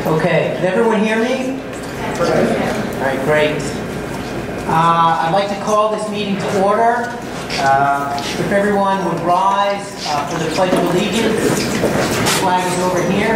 Okay, can everyone hear me? All right, great. I'd like to call this meeting to order. If everyone would rise for the Pledge of Allegiance. The flag is over here.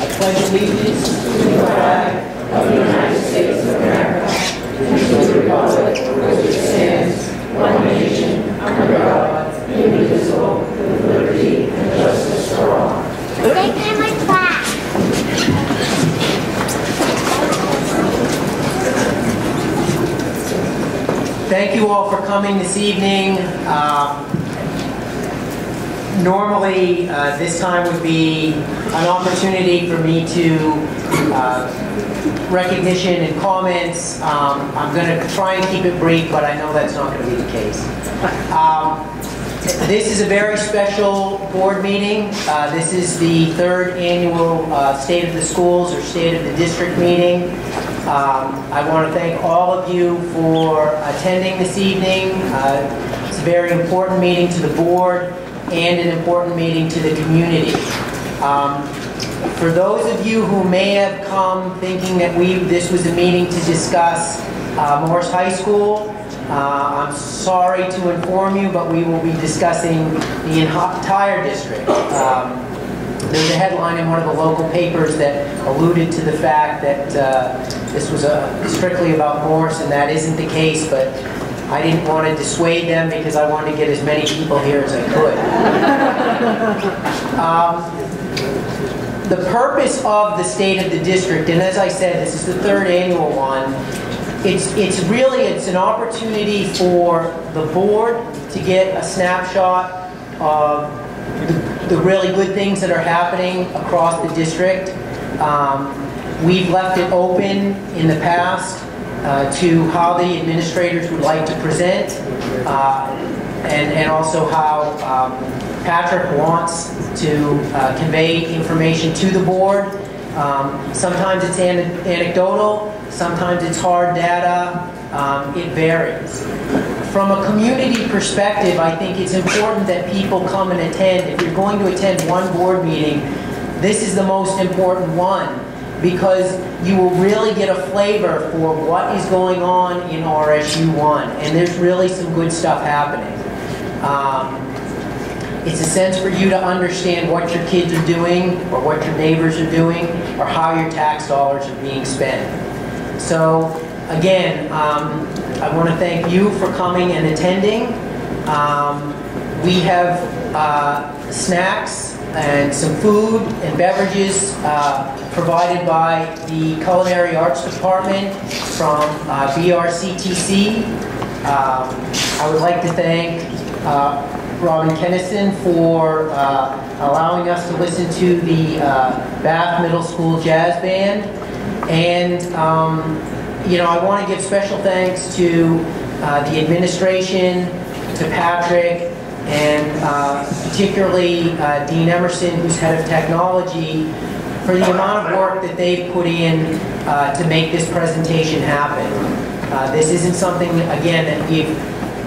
I pledge allegiance to the flag of the United States of America and to the republic for which it stands, one nation, under God, indivisible, with liberty and justice for all. They came like that. Thank you all for coming this evening. Normally, this time would be an opportunity for me to recognition and comments. I'm going to try and keep it brief, but I know that's not going to be the case. This is a very special board meeting. This is the third annual State of the Schools or State of the District meeting. I want to thank all of you for attending this evening. It's a very important meeting to the board and an important meeting to the community. For those of you who may have come thinking that this was a meeting to discuss Morse High School, I'm sorry to inform you, but we will be discussing the entire district. There's a headline in one of the local papers that alluded to the fact that this was strictly about Morse, and that isn't the case, but I didn't want to dissuade them because I wanted to get as many people here as I could. The purpose of the State of the District, and as I said, this is the third annual one, it's an opportunity for the board to get a snapshot of the really good things that are happening across the district. We've left it open in the past to how the administrators would like to present, and also how Patrick wants to convey information to the board. Sometimes it's anecdotal, sometimes it's hard data, it varies. From a community perspective, I think it's important that people come and attend. If you're going to attend one board meeting, this is the most important one, because you will really get a flavor for what is going on in RSU1, and there's really some good stuff happening. It's a sense for you to understand what your kids are doing, or what your neighbors are doing, or how your tax dollars are being spent. So, again, I want to thank you for coming and attending. We have snacks and some food and beverages provided by the Culinary Arts Department from BRCTC. I would like to thank Robin Kennison for allowing us to listen to the Bath Middle School Jazz Band. And I want to give special thanks to the administration, to Patrick, and particularly Dean Emerson, who's head of technology, for the amount of work that they've put in to make this presentation happen. This isn't something, again,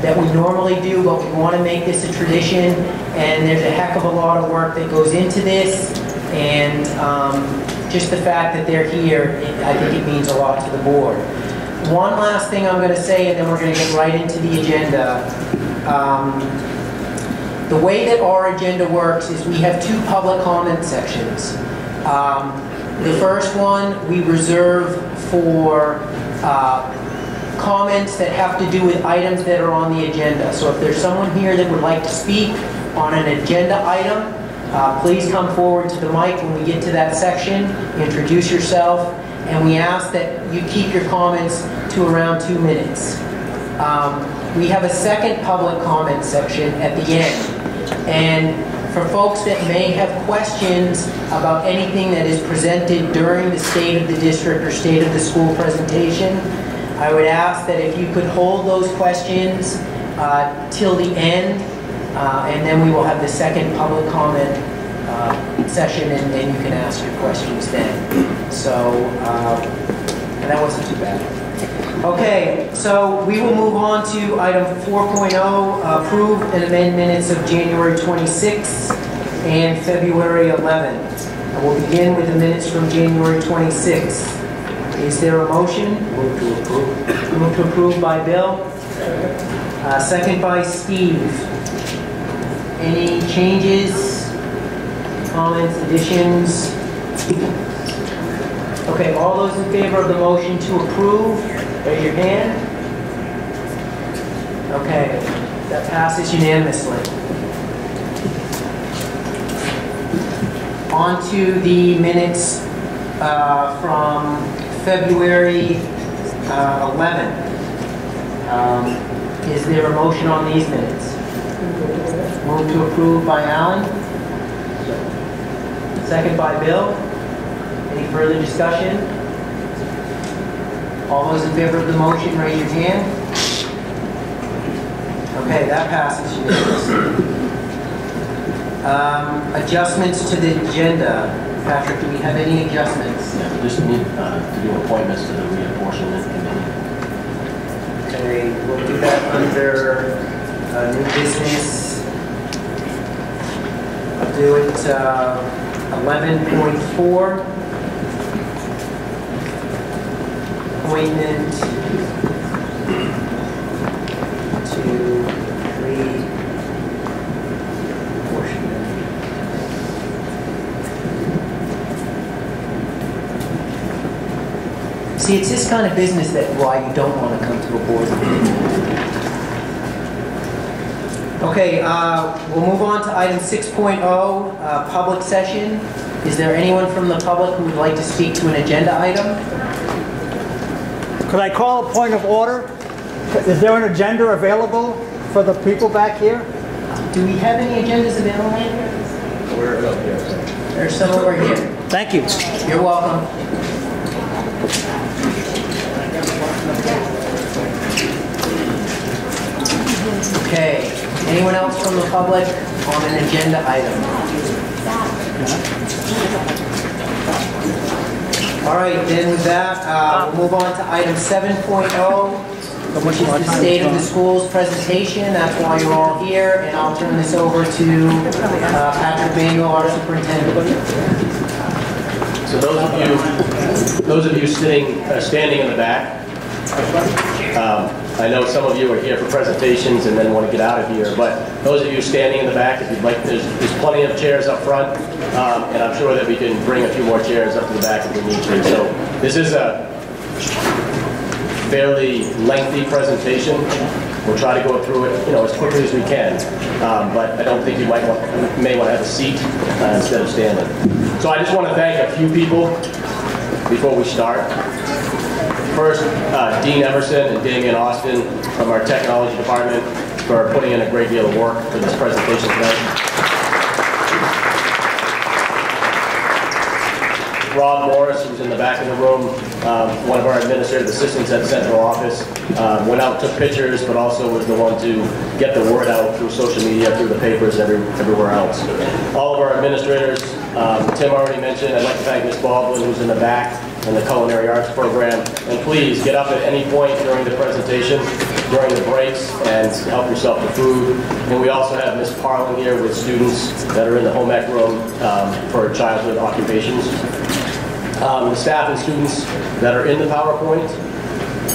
that we normally do, but we want to make this a tradition, and there's a heck of a lot of work that goes into this, and just the fact that they're here, I think it means a lot to the board. One last thing I'm going to say, and then we're going to get right into the agenda. The way that our agenda works is we have two public comment sections. The first one we reserve for comments that have to do with items that are on the agenda. So if there's someone here that would like to speak on an agenda item, please come forward to the mic when we get to that section, introduce yourself, and we ask that you keep your comments to around 2 minutes. We have a second public comment section at the end, and for folks that may have questions about anything that is presented during the State of the District or State of the School presentation, I would ask that if you could hold those questions till the end, and then we will have the second public comment session, and then you can ask your questions then. So, and that wasn't too bad. Okay, so we will move on to item 4.0, approve and amend minutes of January 26th and February 11th. And we'll begin with the minutes from January 26th. Is there a motion? Move to approve. Move to approve by Bill. Second by Steve. Any changes, comments, additions? Okay, all those in favor of the motion to approve, raise your hand. Okay, that passes unanimously. On to the minutes from February 11th. Is there a motion on these minutes? Move to approve by Alan. Second by Bill. Any further discussion? All those in favor of the motion, raise your hand. Okay, that passes unanimously. Adjustments to the agenda. Patrick, do we have any adjustments? Yeah, we just need to do appointments to the reapportionment committee. Okay, we'll do that under new business. I'll do it 11.4. Appointment to reapportionment. See, it's this kind of business that why you don't want to come to a board meeting. Okay, we'll move on to item 6.0, public session. Is there anyone from the public who would like to speak to an agenda item? Could I call a point of order? Is there an agenda available for the people back here? Do we have any agendas available? We're up here, sir. There's some over here. Thank you. You're welcome. Okay, anyone else from the public on an agenda item? All right, then with that, we'll move on to item 7.0, which is the State of the Schools presentation. That's why you're all here, and I'll turn this over to Patrick Manuel, our superintendent. So those of you standing in the back, I know some of you are here for presentations and then want to get out of here, but those of you standing in the back, if you'd like, there's plenty of chairs up front, and I'm sure that we can bring a few more chairs up to the back if we need to. So this is a fairly lengthy presentation. We'll try to go through it, as quickly as we can, but I don't think you may want to have a seat instead of standing. So I just want to thank a few people before we start. First, Dean Everson and Damian Austin from our technology department for putting in a great deal of work for this presentation tonight. Rob Morris, who's in the back of the room, one of our administrative assistants at the central office, went out, took pictures, but also was the one to get the word out through social media, through the papers, everywhere else. All of our administrators, Tim already mentioned, I'd like to thank Ms. Baldwin, who's in the back, in the culinary arts program. And please get up at any point during the presentation, during the breaks, and help yourself to food. And we also have Ms. Parlin here with students that are in the home ec room for childhood occupations. The staff and students that are in the PowerPoint,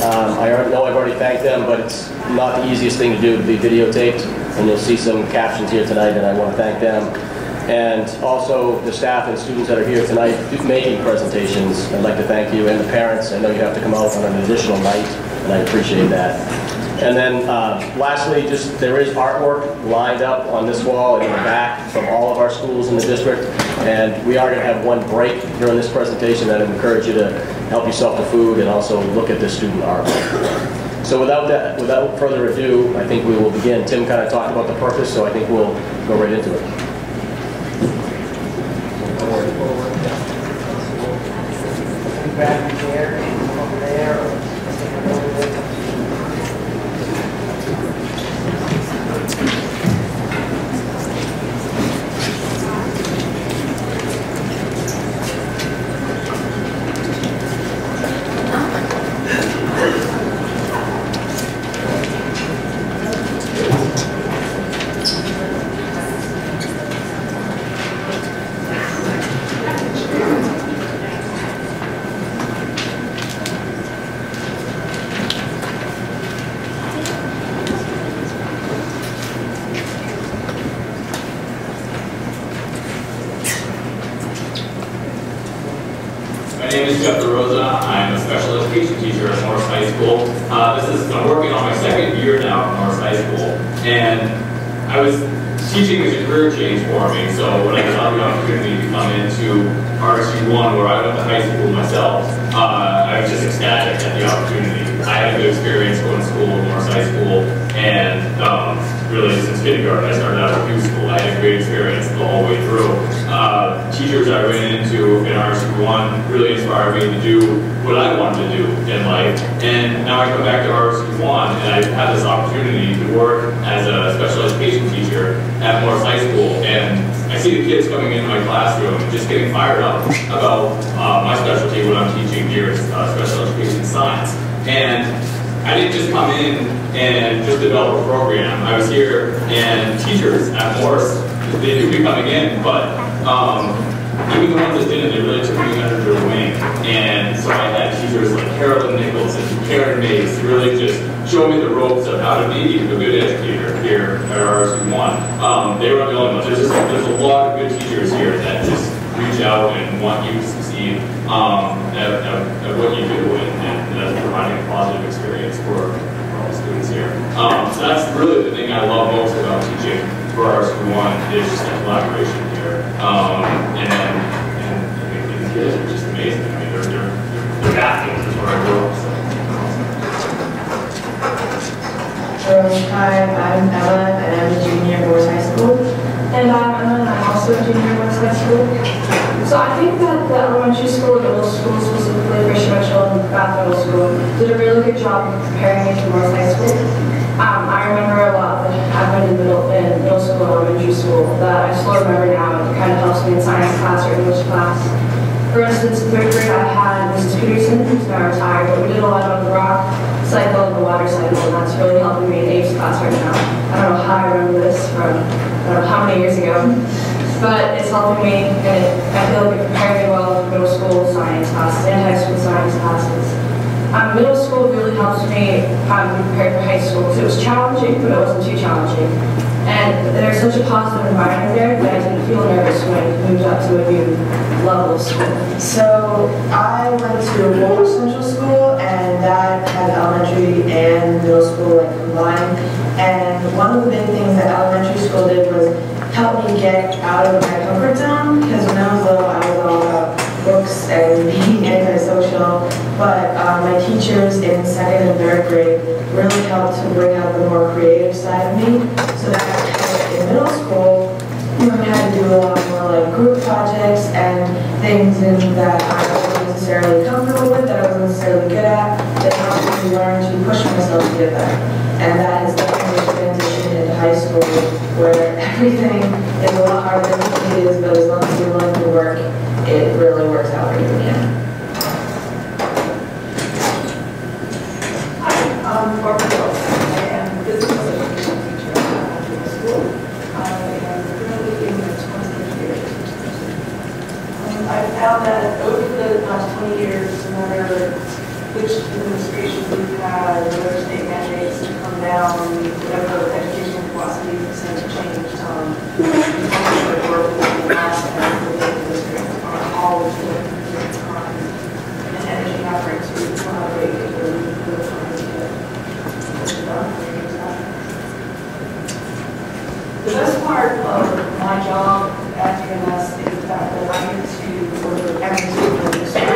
I know I've already thanked them, but it's not the easiest thing to do to be videotaped. And you'll see some captions here tonight, and I want to thank them. And also the staff and students that are here tonight making presentations. I'd like to thank you, and the parents. I know you have to come out on an additional night, and I appreciate that. And then lastly, there is artwork lined up on this wall in the back from all of our schools in the district. And we are going to have one break during this presentation, and I encourage you to help yourself to food and also look at the student artwork. So without further ado, I think we will begin. Tim kind of talked about the purpose, so I think we'll go right into it. Grab your chair and come over there. My name is Jeff DeRosa. I'm a special education teacher at Morris High School. I'm working on my second year now at Morris High School, and teaching was a career change for me. So when I got the opportunity to come into RSU1, where I went to high school myself, I was just ecstatic at the opportunity. I had a good experience going to school at Morris High School, and really since kindergarten, I started out at Hugh School. I had a great experience the whole way through. Teachers I ran into in RSU1 RSU1 really inspired me to do what I wanted to do in life. And now I come back to RSU1 and I have this opportunity to work as a special education teacher at Morris High School. And I see the kids coming into my classroom just getting fired up about my specialty, what I'm teaching here is special education science. And I didn't just come in and just develop a program. I was here, and teachers at Morris, they knew me coming in, but even the ones that didn't, they really took me under their wing. And so I had teachers like Carolyn Nichols and Karen Mays to really just show me the ropes of how to be a good educator here at RSU1. They weren't the only ones. There's a lot of good teachers here that just reach out and want you to succeed at what you do, and that's providing a positive experience for all the students here. So that's really the thing I love most about teaching for RSU1 is just the collaboration here. And these kids are just amazing. I mean, they're athletes is where I grew up. Hi, I'm Emma, and I'm a junior at Morris High School. And I'm Emma, and I'm also a junior at Morris High School. So I think that the elementary school and middle school, specifically Christian Mitchell and Bath Middle School, did a really good job of preparing me for Morris High School. I remember a lot that happened in middle school and elementary school that I still remember now, and it kind of helps me in science class or English class. For instance, in third grade I had Mrs. Peterson, who's now retired, but we did a lot on the rock cycle and the water cycle, and that's really helping me in Abe's class right now. I don't know how I remember this from I don't know how many years ago, but it's helping me, and I feel like it prepared me well for middle school science classes and high school science classes. Middle school really helped me be prepared for high school because it was challenging, but it wasn't too challenging. And there's such a positive environment there that I didn't feel nervous when I moved up to a new level of school. So I went to Woolwich Central School, and that had elementary and middle school like combined. And one of the big things that elementary school did was help me get out of my comfort zone, because when I was little I was all about books and being antisocial, but my teachers in second and third grade really helped to bring out the more creative side of me, so that in middle school we had to do a lot more like group projects and things that I wasn't necessarily comfortable with, that I wasn't necessarily good at, that helped me learn to push myself to get better. And that has definitely transitioned into high school, where everything is a lot harder than it is, but as long as you're willing to work, it really works out for you in the end. I'm Barbara Wilson. I am a physical education teacher at middle school. I am currently in the 20th year. I found that over the last 20 years, no matter which administration we've had, whether state mandates to come down, whatever education philosophy seems to change, the work with the last and the district are always working with time and energy and effort to collaborate with the time to get it done. The best part of my job at UMS is that I get to work with every student in the district.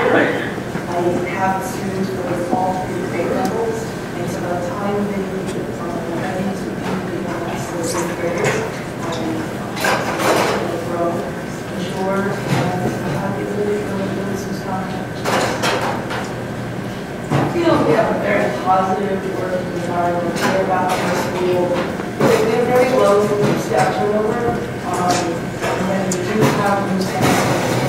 I have students for all three grade levels, and so by the time they are ready to be UMS in graders, I grow, mature, and have the ability to learn some stuff. I feel we have a very positive working environment here about the school. We have very low staff turnover, and when we do have new staff,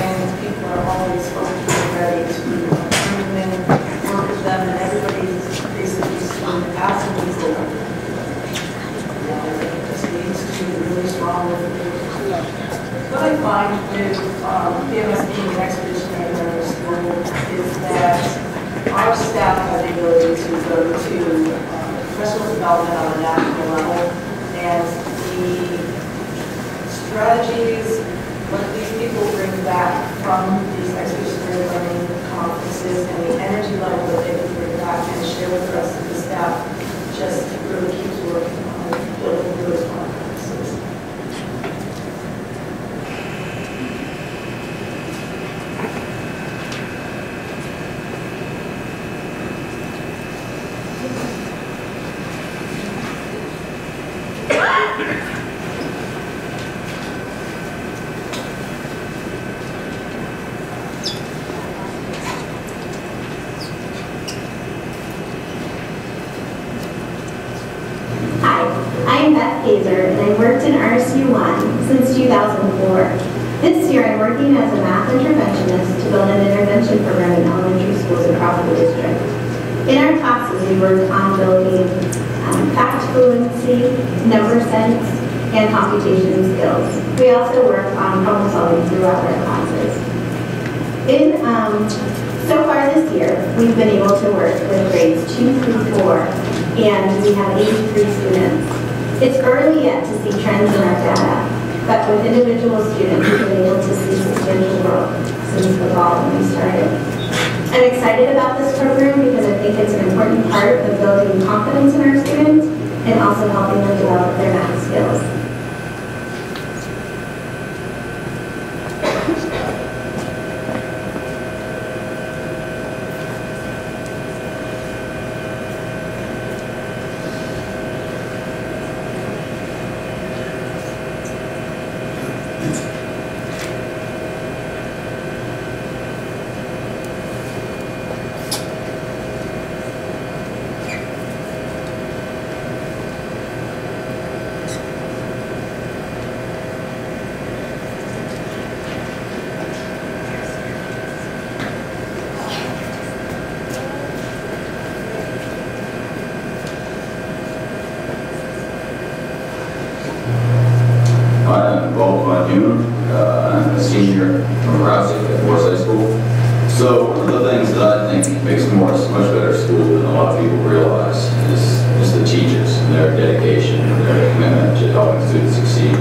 and people are always open and ready to bring them in, work with them, and everybody's basically absolutely still. It just leads to really strong work. What I find with PMS being an expeditionary learning school is that our staff has the ability to go to professional development on a national level, and the strategies, what these people bring back from these expeditionary learning conferences and the energy level that they can bring back and share with the rest of the staff just really keeps working on building those conferences. worked in RSU1 since 2004. This year, I'm working as a math interventionist to build an intervention program in elementary schools across the district. In our classes, we worked on building fact fluency, number sense, and computation skills. We also worked on problem solving throughout our classes. So far this year, we've been able to work with grades 2 through 4, and we have 83 students. It's early yet to see trends in our data, but with individual students, we've been able to see substantial growth since the fall when we started. I'm excited about this program because I think it's an important part of building confidence in our students and also helping them develop their math skills. I'm Paul June. I'm a senior from Rousey at Morris High School. So one of the things that I think makes Morris a much better school than a lot of people realize is the teachers and their dedication and their commitment to helping students succeed.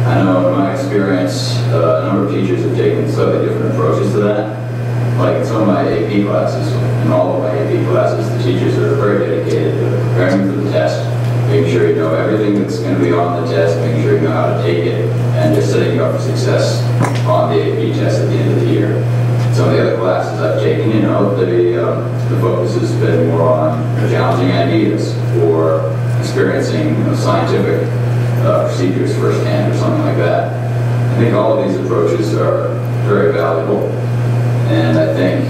I know in my experience, a number of teachers have taken slightly different approaches to that. Like in some of my AP classes, in all of my AP classes, the teachers are very dedicated to preparing for the test, making sure you know everything that's going to be on the test, making sure you know how to take it, and just setting you up for success on the AP test at the end of the year. Some of the other classes I've taken, you know, the focus has been more on challenging ideas or experiencing scientific procedures firsthand or something like that. I think all of these approaches are very valuable, and I think,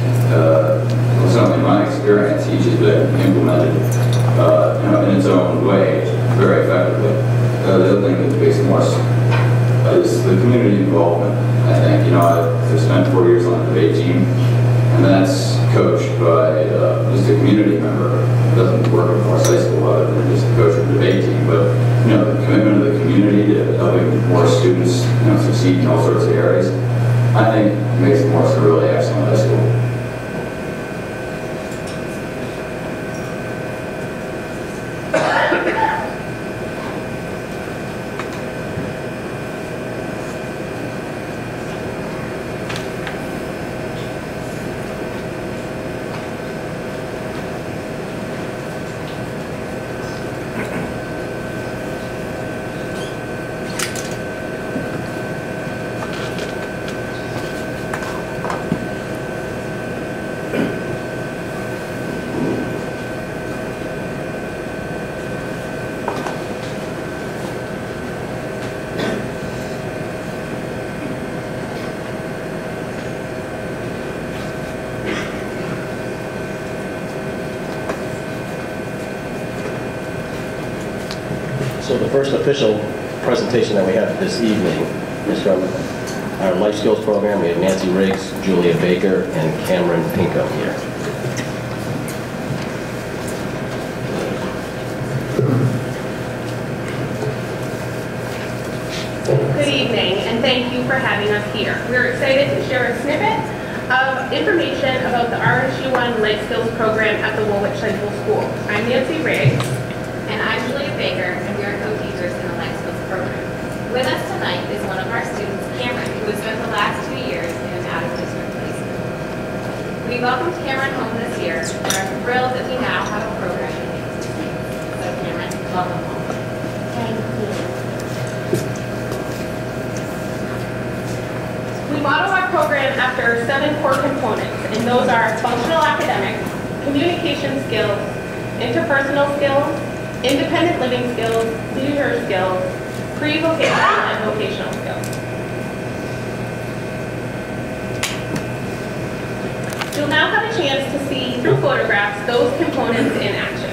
certainly in my experience, each has been implemented in its own way very effectively. The other thing that makes Morris is the community involvement. I think, I've spent 4 years on the debate team, and that's coached by just a community member. It doesn't work at Morris High School other than just coach of the debate team, but the commitment of the community to helping more students succeed in all sorts of areas, I think makes Morris a really excellent high school. So the first official presentation that we have this evening is from our Life Skills program. We have Nancy Riggs, Julia Baker, and Cameron Pinkham here. Good evening, and thank you for having us here. We're excited to share a snippet of information about the RSU1 Life Skills program at the Woolwich Central School. I'm Nancy Riggs. And I'm Julia Baker, and we are co-teachers in the Life Skills program. With us tonight is one of our students, Cameron, who has spent the last 2 years in an out-of-district placement. We welcomed Cameron home this year and are thrilled that we now have a program that makes us succeed. So Cameron, welcome home. Thank you. We model our program after 7 core components, and those are functional academics, communication skills, interpersonal skills, independent living skills, leisure skills, pre-vocational and vocational skills. You'll now have a chance to see through photographs those components in action.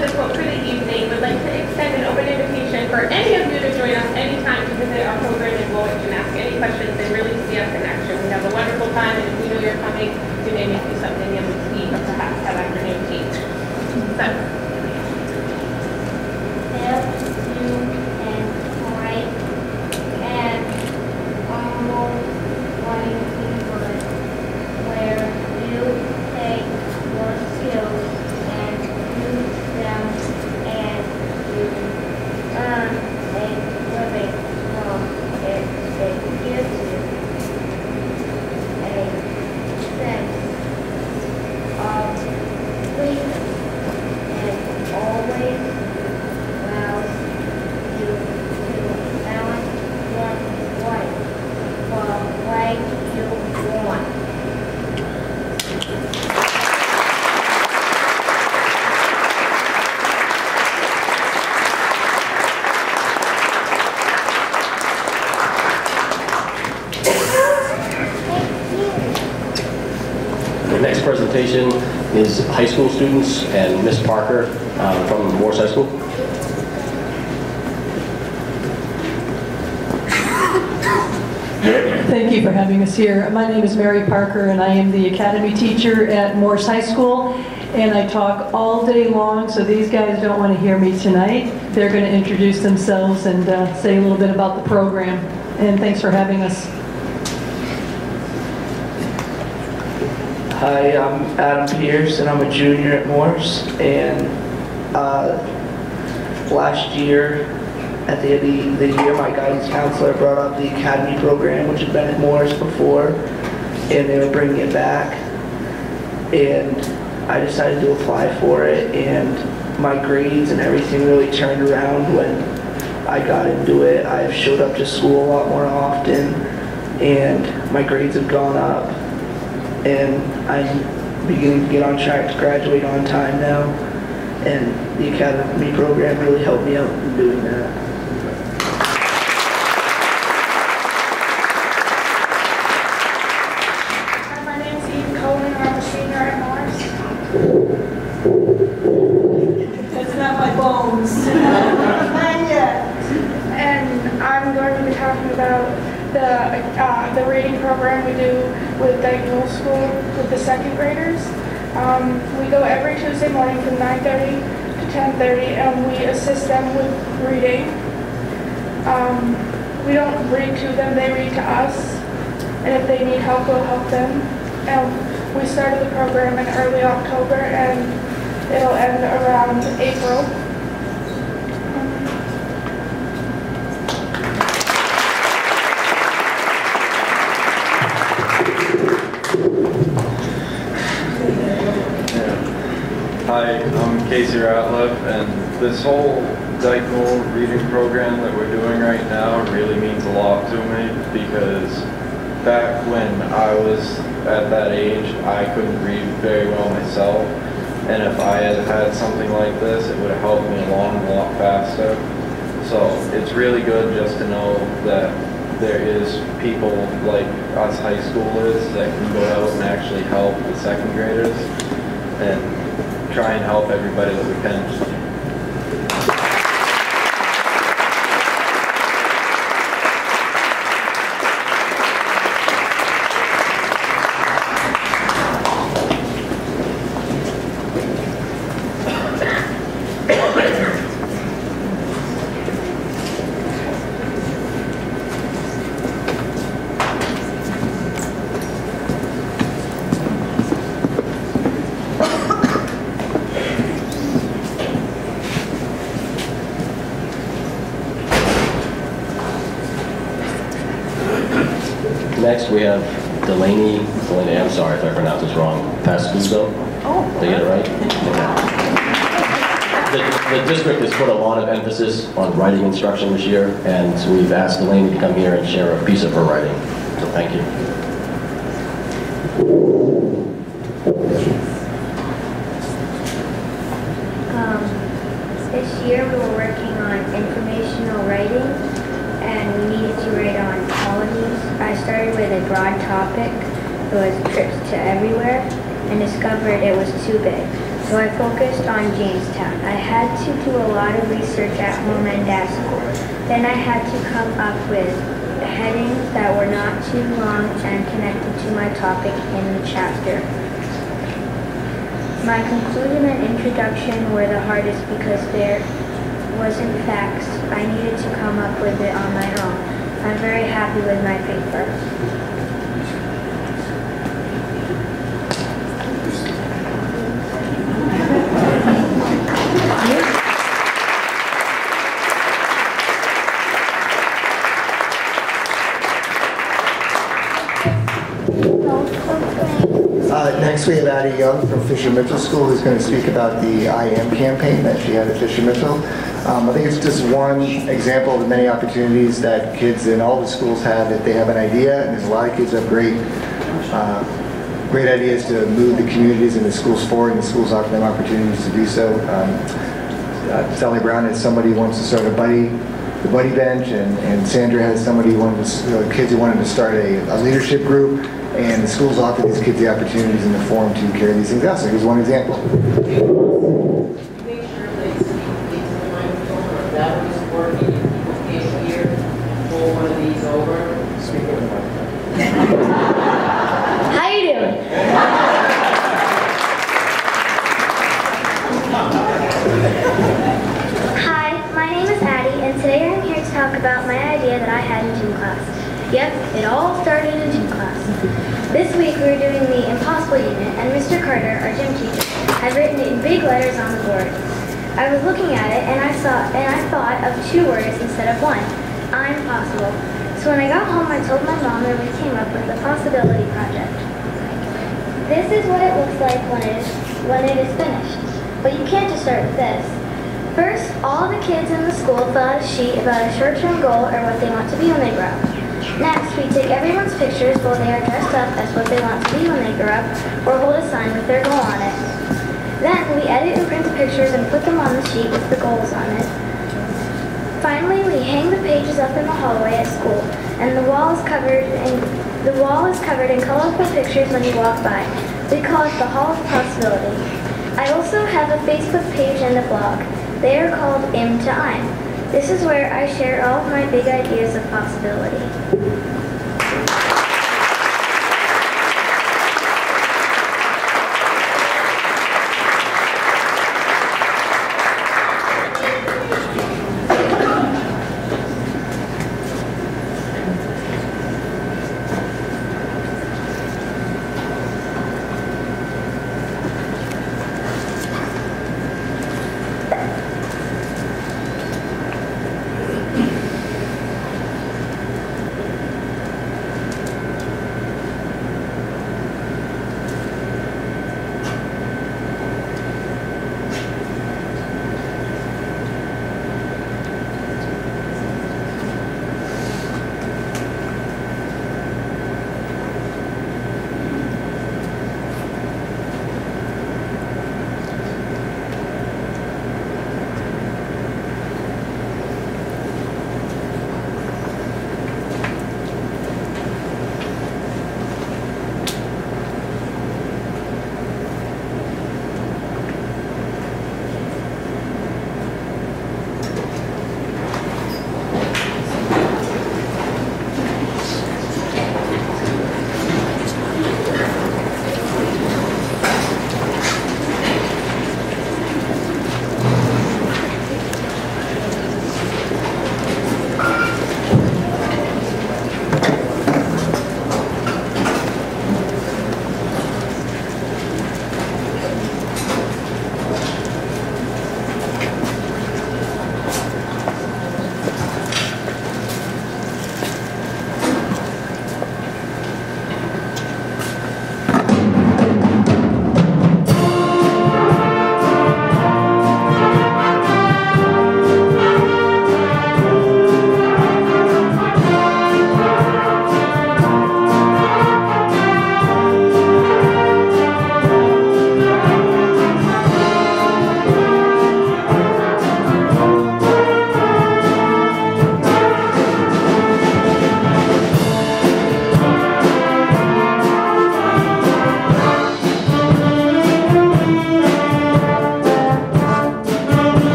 with the quote for the evening, would like to extend an open invitation for any of you to join us anytime to visit our program in Woolwich and ask any questions and really see us in action. We have a wonderful time, and if we know you're coming, we may make you something in between or perhaps have afternoon tea. So. If you can write and almost writing keyboard where you take your skills and use them and you earn a living from it. It gives you a sense of freedom and always allows you to balance your life the way you want. The next presentation is high school students and Miss Parker from Morris High School. Thank you for having us here. My name is Mary Parker, and I am the academy teacher at Morris High School, and I talk all day long, so these guys don't want to hear me tonight. They're going to introduce themselves and say a little bit about the program, and thanks for having us. Hi, I'm Adam Pierce, and I'm a junior at Morris, and last year, at the end of the year, my guidance counselor brought up the academy program, which had been at Morris before, and they were bringing it back, and I decided to apply for it, and my grades and everything really turned around when I got into it. I've showed up to school a lot more often, and my grades have gone up, and I'm beginning to get on track to graduate on time now, and the academy program really helped me out in doing that. It's not my bones. Not yet. And I'm going to be talking about the reading program we do with Dyke School with the second graders. We go every Tuesday morning from 9:30 to 10:30, and we assist them with reading. We don't read to them, they read to us, and if they need help, we'll help them. We started the program in early October, and it'll end around April. Hi, I'm Casey Ratliff, and this whole Dyke reading program that we're doing right now really means a lot to me, because back when I was at that age, I couldn't read very well myself, and if I had had something like this, it would have helped me along a lot faster. So it's really good just to know that there is people like us high schoolers that can go out and actually help the second graders and try and help everybody that we can. Next, we have Delaney, I'm sorry if I pronounced this wrong, Pascuso. Oh. Did I get it right? Okay. The district has put a lot of emphasis on writing instruction this year, and so we've asked Delaney to come here and share a piece of her writing. So thank you. This year we were working on informational writing, and we needed to write on colonies. I started with a broad topic. It was trips to everywhere, and discovered it was too big. so I focused on Jamestown. I had to do a lot of research at home and at school. Then I had to come up with headings that were not too long and connected to my topic in the chapter. My conclusion and introduction were the hardest because there wasn't facts. I needed to come up with it on my own. I'm very happy with my paper. Next we have Addie Young from Fisher Mitchell School, who's going to speak about the I Am campaign that she had at Fisher Mitchell. I think it's just one example of the many opportunities that kids in all the schools have if they have an idea, and there's a lot of kids who have great ideas to move the communities and the schools forward, and the schools offer them opportunities to do so. Sally Brown has somebody who wants to start the buddy bench, and Sandra has somebody who wanted to, kids who wanted to start a leadership group. And the schools offer these kids the opportunities in the forum to carry these things out. So here's one example. Make sure they speak into the microphone, or if that was working, and people can't hear, pull one of these over. Speak into the microphone. How you doing? Hi, my name is Addie, and today I'm here to talk about my idea that I had in gym class. Yep, it all started in gym class. This week we were doing the Impossible Unit, and Mr. Carter, our gym teacher, had written it in big letters on the board. I was looking at it, and I thought of 2 words instead of 1. I'm possible. So when I got home, I told my mom that we came up with the Possibility Project. This is what it looks like when it is finished. But you can't just start with this. First, all the kids in the school fill out a sheet about a short-term goal or what they want to be when they grow up. Next, we take everyone's pictures while they are dressed up as what they want to be when they grow up, or hold a sign with their goal on it. Then, we edit and print the pictures and put them on the sheet with the goals on it. Finally, we hang the pages up in the hallway at school, and the wall is covered in colorful pictures when you walk by. We call it the Hall of Possibility. I also have a Facebook page and a blog. They are called IM to I'm. This is where I share all of my big ideas of possibility.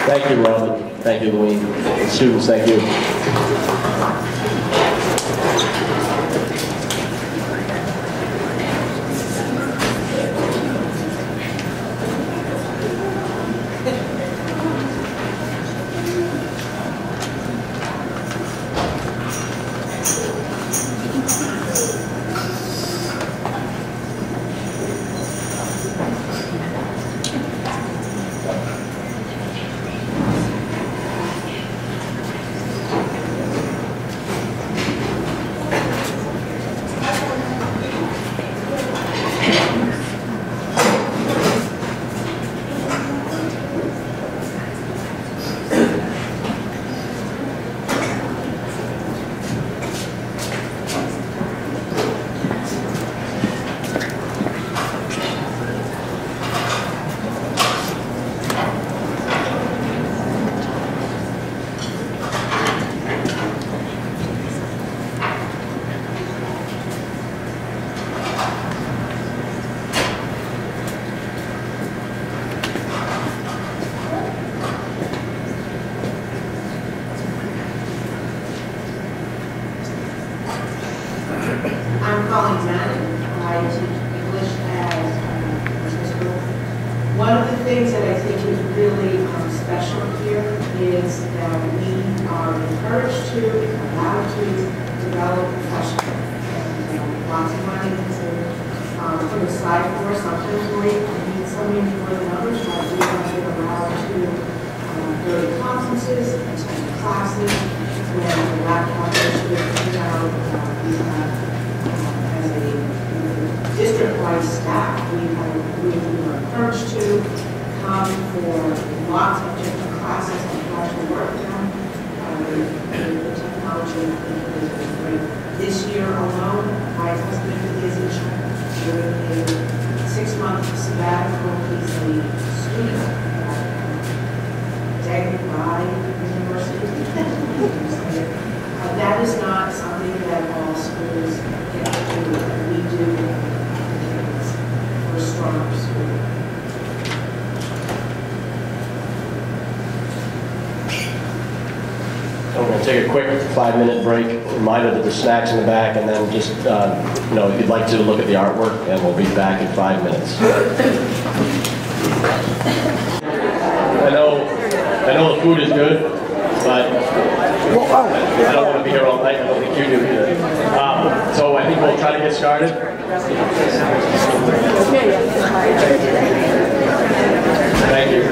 Thank you, Robin. Thank you, Louise. Students, thank you. I'm Colleen Manning. I teach English at business school. One of the things that I think is really special here is that we are encouraged to, allowed to develop professionally. And lots of money to put aside for. Sometimes we need so many more than others, but we have been allowed to go to conferences, attend classes, when the laptop issue comes out, we have as a district-wide staff, we were encouraged to come for lots of different classes and how to work them. The technology is great. This year alone, my husband is during a 6-month sabbatical. He's a student at David By University. That is not something that all schools get to do, and we do for a stronger school. We're going to take a quick 5-minute break. Reminder that there's snacks in the back, and then just, if you'd like to look at the artwork, and we'll be back in 5 minutes. I know the food is good, but I don't want to be here all night. I don't think you do either. So I think we'll try to get started. Thank you.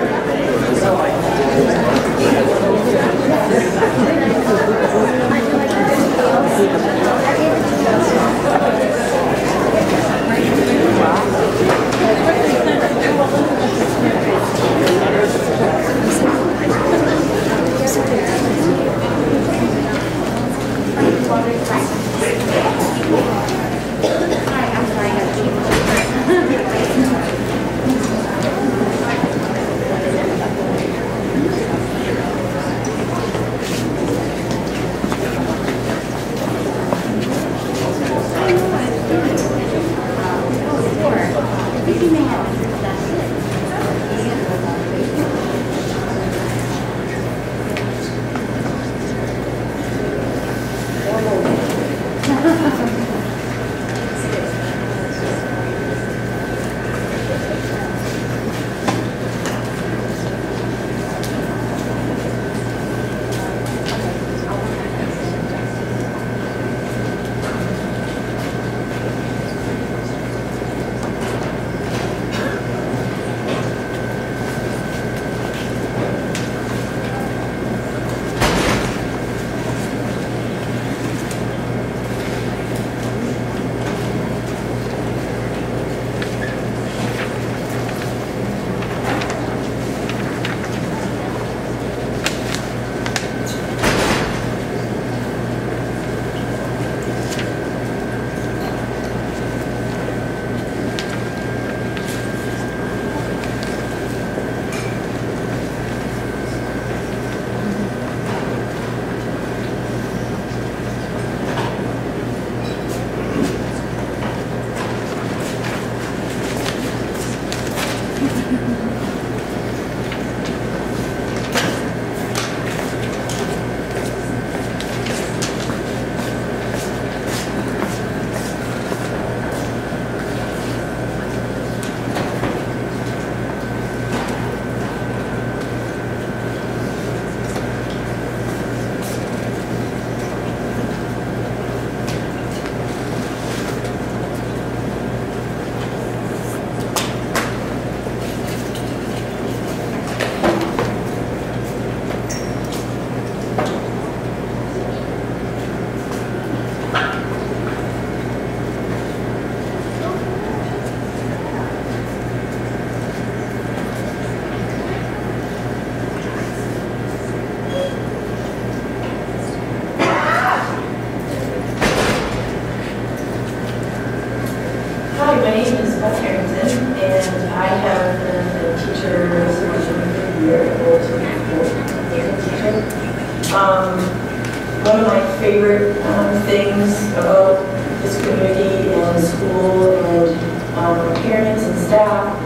my name is Beth Harrington, and I have been a teacher for a year old teacher. One of my favorite things about this community and school and parents and staff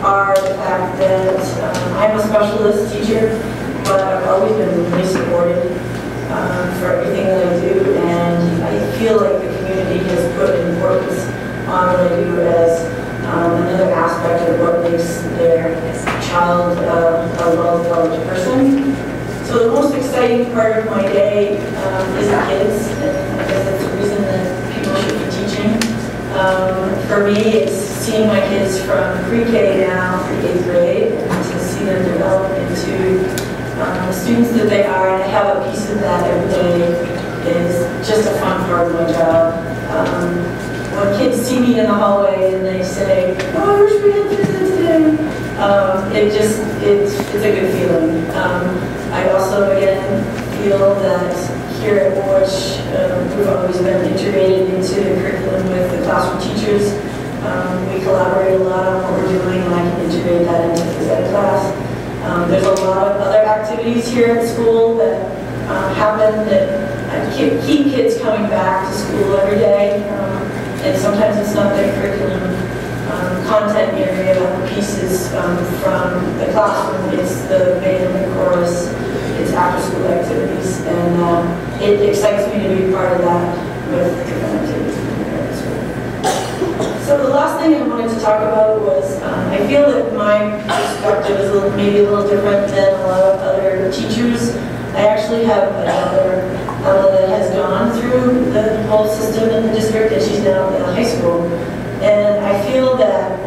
are the fact that I'm a specialist teacher, but I've always been really supported for everything that I do, and I feel like the community has put importance on what I do as another aspect of what makes their child a well-developed person. So the most exciting part of my day is the kids, and I guess that's the reason that people should be teaching. For me, it's seeing my kids from pre-K now to 8th grade, and to see them develop into the students that they are, and I have a piece of that every day is just a fun part of my job. When kids see me in the hallway and they say, "Oh, I wish we had this today," it's a good feeling. I also, again, feel that here at Warsh, we've always been integrated into the curriculum with the classroom teachers. We collaborate a lot on what we're doing, and I can integrate that into phys ed class. There's a lot of other activities here at school that happen that keep kids coming back to school every day. And sometimes it's not their curriculum content area pieces from the classroom. It's the band and chorus, it's after-school activities, and it excites me to be part of that with different activities here at school. So the last thing I wanted to talk about was I feel that my perspective is maybe a little different than a lot of other teachers. I actually have a daughter that has gone through the whole system in the district, and she's now in high school. And I feel that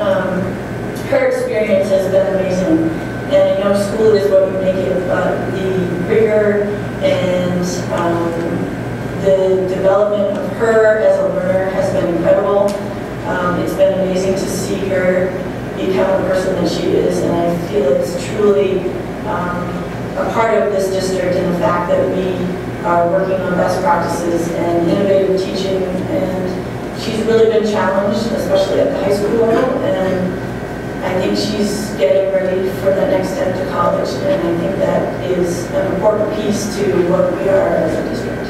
her experience has been amazing. And I know school is what you make it, but the rigor and the development of her as a learner has been incredible. It's been amazing to see her become the person that she is, and I feel it's truly a part of this district, and the fact that we are working on best practices and innovative teaching, and she's really been challenged, especially at the high school level, and I think she's getting ready for that next step to college, and I think that is an important piece to what we are as a district.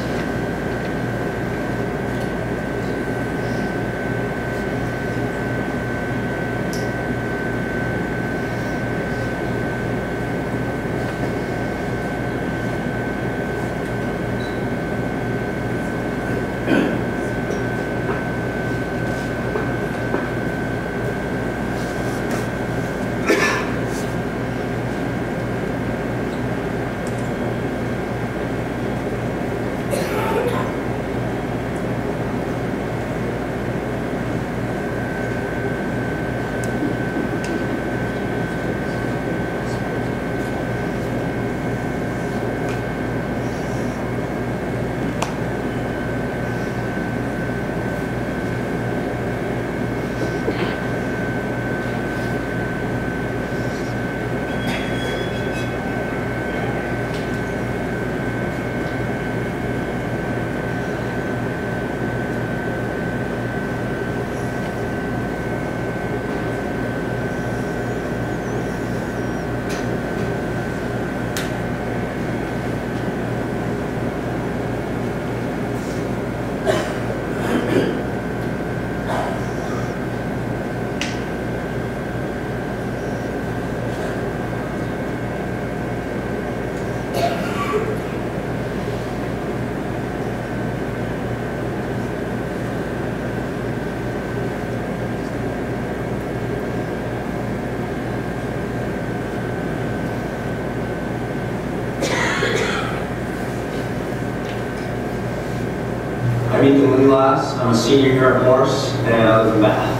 I'm a senior here at Morse, and I live in Bath.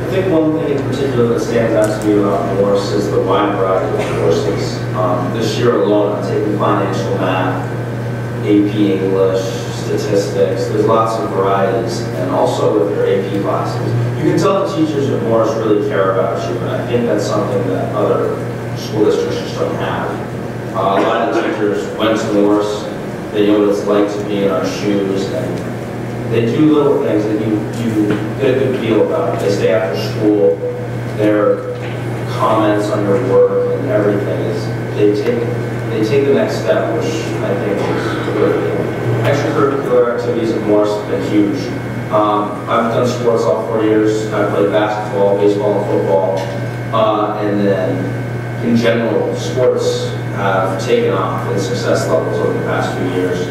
I think one thing in particular that stands out to me about Morse is the wide variety of courses. This year alone, I'm taking financial math, AP English, statistics. There's lots of varieties, and also with their AP classes. You can tell the teachers at Morse really care about you, and I think that's something that other school districts just don't have. A lot of the teachers went to Morse. They know what it's like to be in our shoes, and They do little things that you get a good feel about. They stay after school. Their comments on your work and everything is they take the next step, which I think is good. Extracurricular activities at Morse have been huge. I've done sports all 4 years. I've played basketball, baseball, and football. And then, in general, sports have taken off in success levels over the past few years.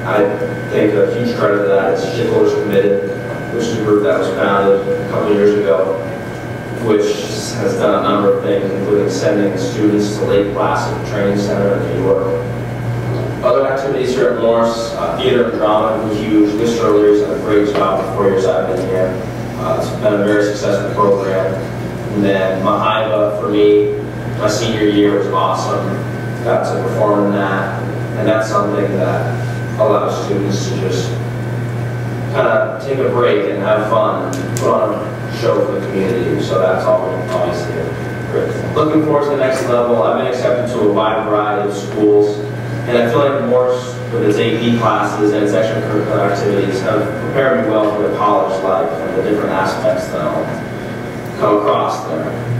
I think a huge credit to that is Shickler's Committed, which is a group that was founded a couple of years ago, which has done a number of things, including sending students to Lake Placid Training Center in New York. Other activities here at Morse, theater and drama have been huge. Mr. O'Leary's done a great job the 4 years I've been here. It's been a very successful program. And then Mahiva, for me, my senior year was awesome. Got to perform in that. And that's something that allows students to just kind of take a break and have fun and put on a show for the community. So that's obviously great. Looking forward to the next level. I've been accepted to a wide variety of schools. And I feel like Morse, with its AP classes and its extracurricular activities, have prepared me well for the college life and the different aspects that I'll come across there.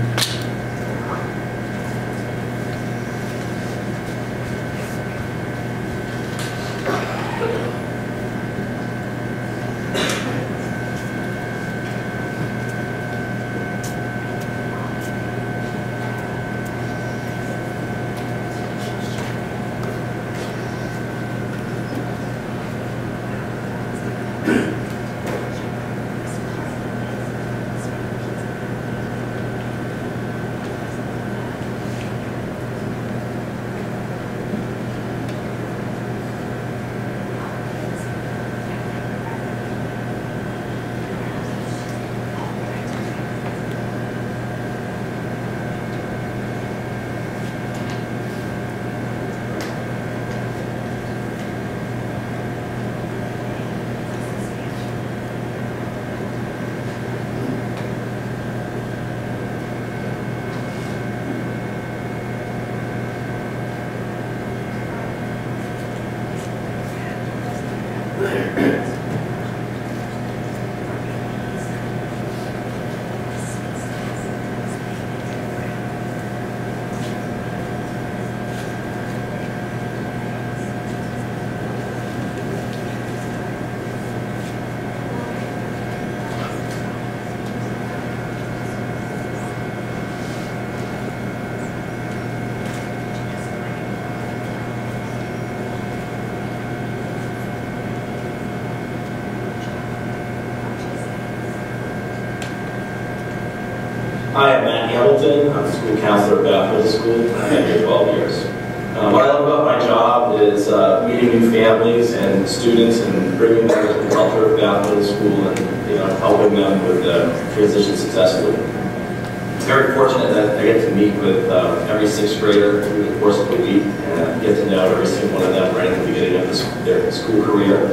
Hi, I'm Matt Hamilton. I'm the school counselor at Bath Middle School. I've been here 12 years. What I love about my job is meeting new families and students and bringing them to the culture of Bath Middle School and helping them with the transition successfully. I'm very fortunate that I get to meet with every sixth grader through the course of the week and get to know every single one of them right at the beginning of their school career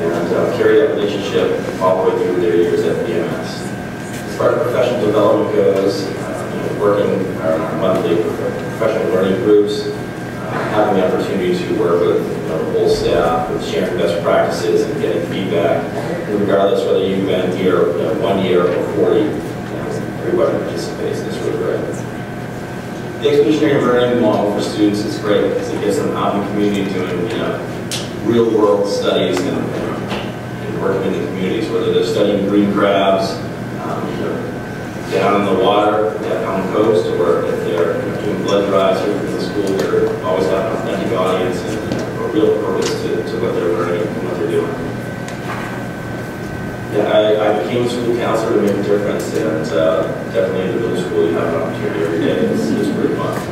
and carry that relationship all the way through their years at BMS. As far as professional development goes, working our monthly professional learning groups, having the opportunity to work with the whole staff, with sharing best practices and getting feedback, and regardless whether you've been here 1 year or 40, everybody participates, and it's really great. The exclusionary learning model for students is great because it gets them out in the community doing real-world studies and working in the communities, whether they're studying green crabs, down in the water, down on the coast, or if they're doing blood drives here in the school, they're always have an authentic audience and a real purpose to what they're learning and what they're doing. Yeah, I became a school counselor to make a difference, and definitely in the middle school you have an opportunity every day. It's pretty fun.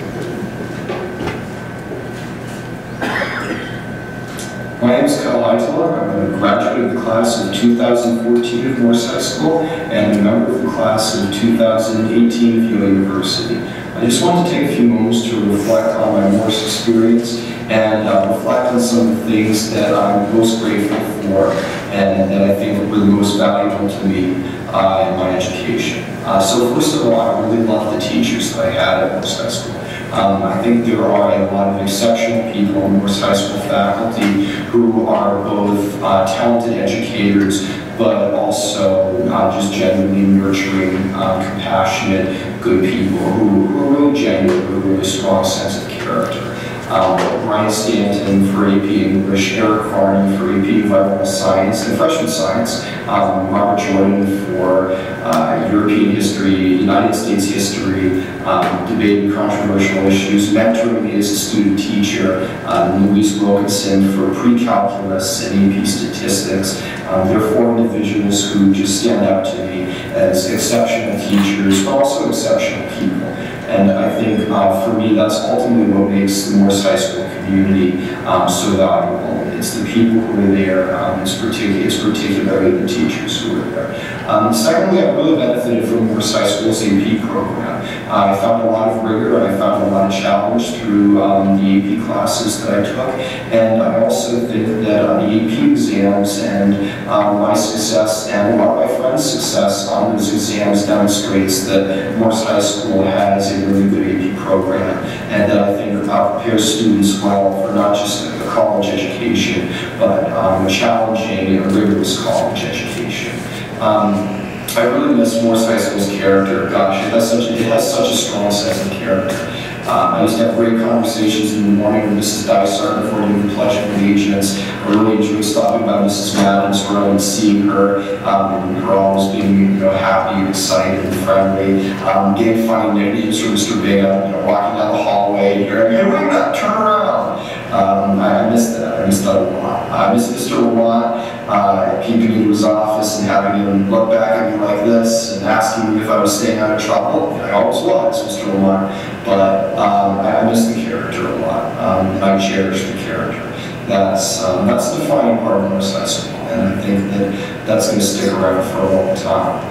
My name is Kyle Eitler. I'm a graduate of the class of 2014 at Morse High School and a member of the class of 2018 at Yale University. I just want to take a few moments to reflect on my Morse experience and reflect on some of the things that I'm most grateful for and that I think were the most valuable to me in my education. So first of all, I really love the teachers that I had at Morse High School. I think there are a lot of exceptional people in Morse High School faculty who are both talented educators, but also just genuinely nurturing, compassionate, good people who are really genuine, with a really strong sense of character. Brian Stanton for AP English, Eric Varney for AP Environmental Science and Freshman Science, Robert Jordan for European history, United States history, debating controversial issues, mentoring me as a student teacher, Louise Wilkinson for pre-calculus and AP statistics. They're four individuals who just stand out to me as exceptional teachers, but also exceptional people. And I think for me, that's ultimately what makes the Morse High School community so valuable. It's the people who are there, it's particularly the teachers who are there. Secondly, I really benefited from Morse High School's AP program. I found a lot of rigor and I found a lot of challenge through the AP classes that I took. And I also think that the AP exams and my success and a lot of my friends' success on those exams demonstrates that Morse High School has a really good AP program, and that I think prepares students well for not just a college education, but a challenging and rigorous college education. I really miss Morse High School's character. Gosh, it has such a strong sense of character. I used to have great conversations in the morning with Mrs. Dysart before doing the Pledge of Allegiance. I really enjoyed stopping by Mrs. Madden's room and seeing her, her always being happy and excited and friendly. Getting funny nicknames from Mr. Bingham, walking down the hallway, hearing, "Hey, wait a minute, turn around." I missed that. I missed that a lot. I missed Mr. a lot, peeping into his office and having him look back at me like this and asking me if I was staying out of trouble. I always was, Mr. Lamar. But I miss the character a lot, and I cherish the character. That's the defining part of Morse High School, and I think that that's going to stick around for a long time.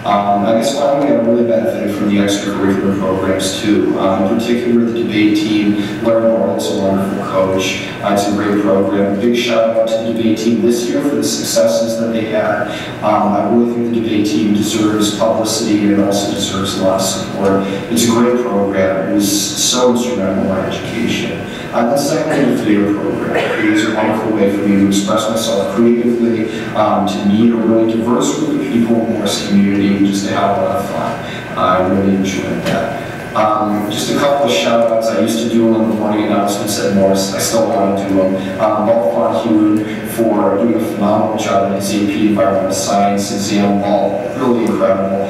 I guess finally I really benefited from the extracurricular programs too. In particular, the debate team. Larry Morrill's a wonderful coach. It's a great program. Big shout out to the debate team this year for the successes that they had. I really think the debate team deserves publicity and it also deserves a lot of support. It's a great program. It was so instrumental in my education. Then secondly, the theater program. It is a wonderful way for me to express myself creatively, to meet a really diverse group of people in the Morse community, and just to have a lot of fun. I really enjoyed that. Just a couple of shout-outs. I used to do them in the morning announcements at Morse. I still want to do them. Paul Fonhune for doing a phenomenal job in his AP Environmental Science exam, ball, really incredible.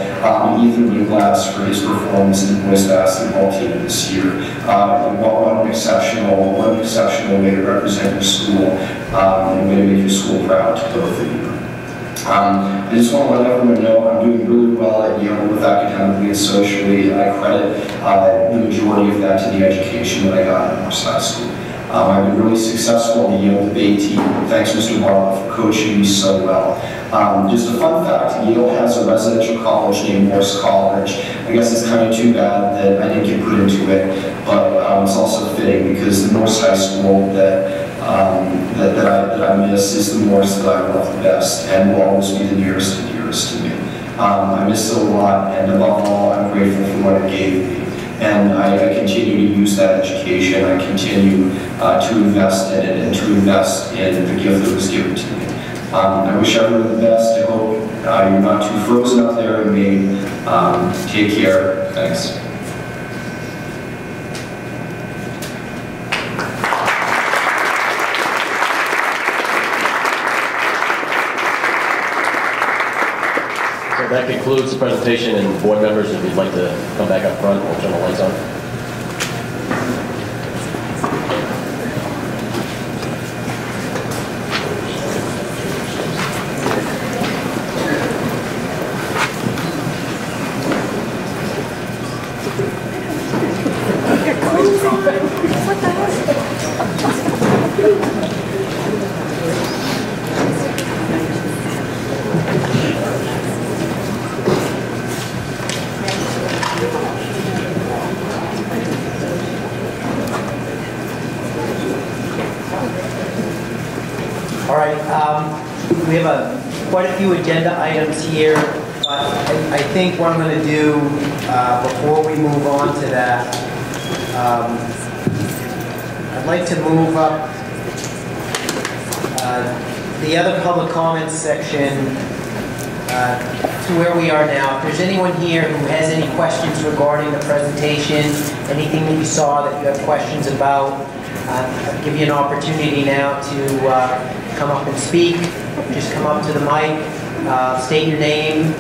Ethan Winglass for his performance in the boys basketball team this year. What an exceptional way to represent your school and way to make your school proud to both of you. I just want to let everyone know I'm doing really well at Yale, both academically and socially, and I credit the majority of that to the education that I got at Morse High School. I've been really successful in the Yale debate team. Thanks, Mr. Barlow, for coaching me so well. Just a fun fact, Yale has a residential college named Morse College. I guess it's kind of too bad that I didn't get put into it, but it's also fitting because the Morse High School that I miss is the Morse that I love the best and will always be the nearest and dearest to me. I miss it a lot, and above all, I'm grateful for what it gave me. And I continue to use that education. I continue to invest in it and to invest in the gift that was given to me. I wish everyone the best. I hope you're not too frozen up there in Maine. Take care. Thanks. That concludes the presentation, and board members, if you'd like to come back up front, we'll turn the lights on. We have quite a few agenda items here, but I think what I'm going to do before we move on to that I'd like to move up the other public comments section to where we are now. If there's anyone here who has any questions regarding the presentation, anything that you saw that you have questions about, I'll give you an opportunity now to come up and speak. Just come up to the mic, state your name,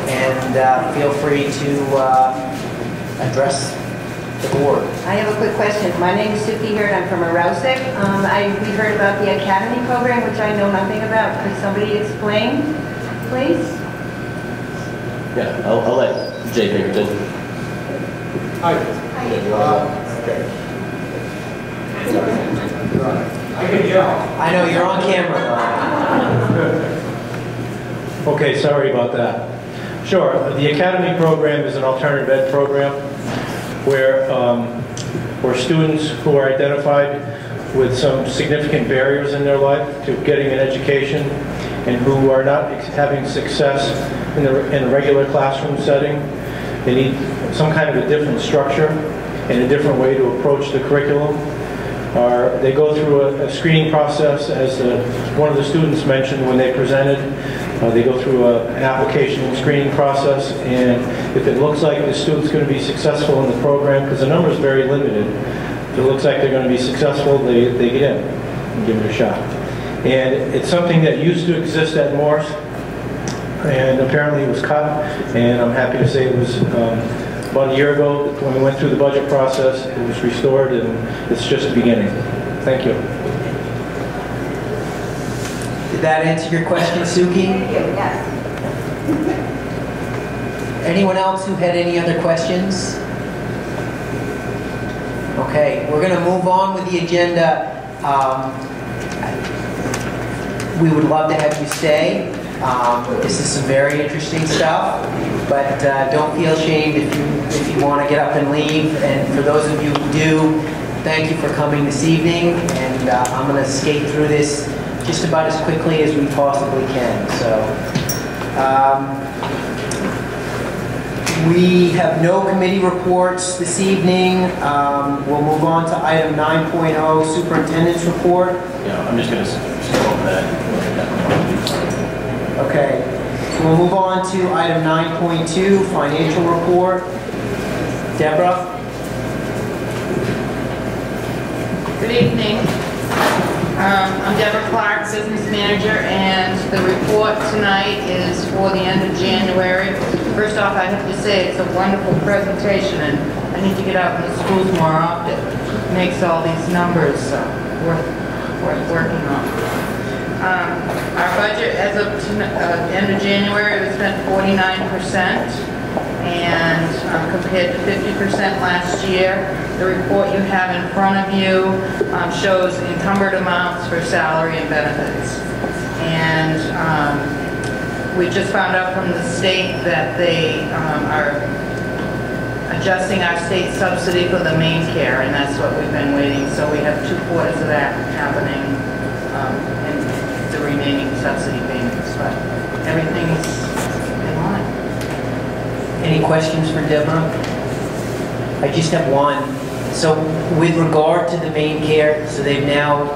and feel free to address the board. I have a quick question. My name is Suki Hurd. I'm from Arousek. We heard about the Academy program, which I know nothing about. Could somebody explain, please? Yeah, I'll let Jay Pinkerton. Hi. I can yell. I know, you're on camera. Okay, sorry about that. Sure, the Academy program is an alternative ed program where students who are identified with some significant barriers in their life to getting an education and who are not having success in a regular classroom setting, they need some kind of a different structure and a different way to approach the curriculum. They go through a screening process, as one of the students mentioned when they presented. They go through an application and screening process, and if it looks like the student's going to be successful in the program, because the number is very limited, if it looks like they're going to be successful, they get in and give it a shot. And it's something that used to exist at Morse, and apparently it was cut, and I'm happy to say it was about a year ago, when we went through the budget process, it was restored, and it's just the beginning. Thank you. Did that answer your question, Suki? Thank you, yes. Anyone else who had any other questions? Okay, we're going to move on with the agenda. We would love to have you stay. This is some very interesting stuff, but don't feel ashamed if you want to get up and leave. And for those of you who do, thank you for coming this evening. And I'm going to skate through this just about as quickly as we possibly can. So we have no committee reports this evening. We'll move on to item 9.0, Superintendent's Report. Yeah, I'm just going to skip over that. Okay, so we'll move on to item 9.2, Financial Report. Deborah? Good evening. I'm Deborah Clark, Business Manager, and the report tonight is for the end of January. First off, I have to say it's a wonderful presentation, and I need to get out in the schools more often. It makes all these numbers worth working on. Our budget as of end of January was spent 49%, and compared to 50% last year. The report you have in front of you shows encumbered amounts for salary and benefits. And we just found out from the state that they are adjusting our state subsidy for the main care, and that's what we've been waiting. So we have 2 quarters of that happening in the remaining subsidy payments, but everything's in line. Any questions for Deborah? I just have one. So with regard to the main care, so they've now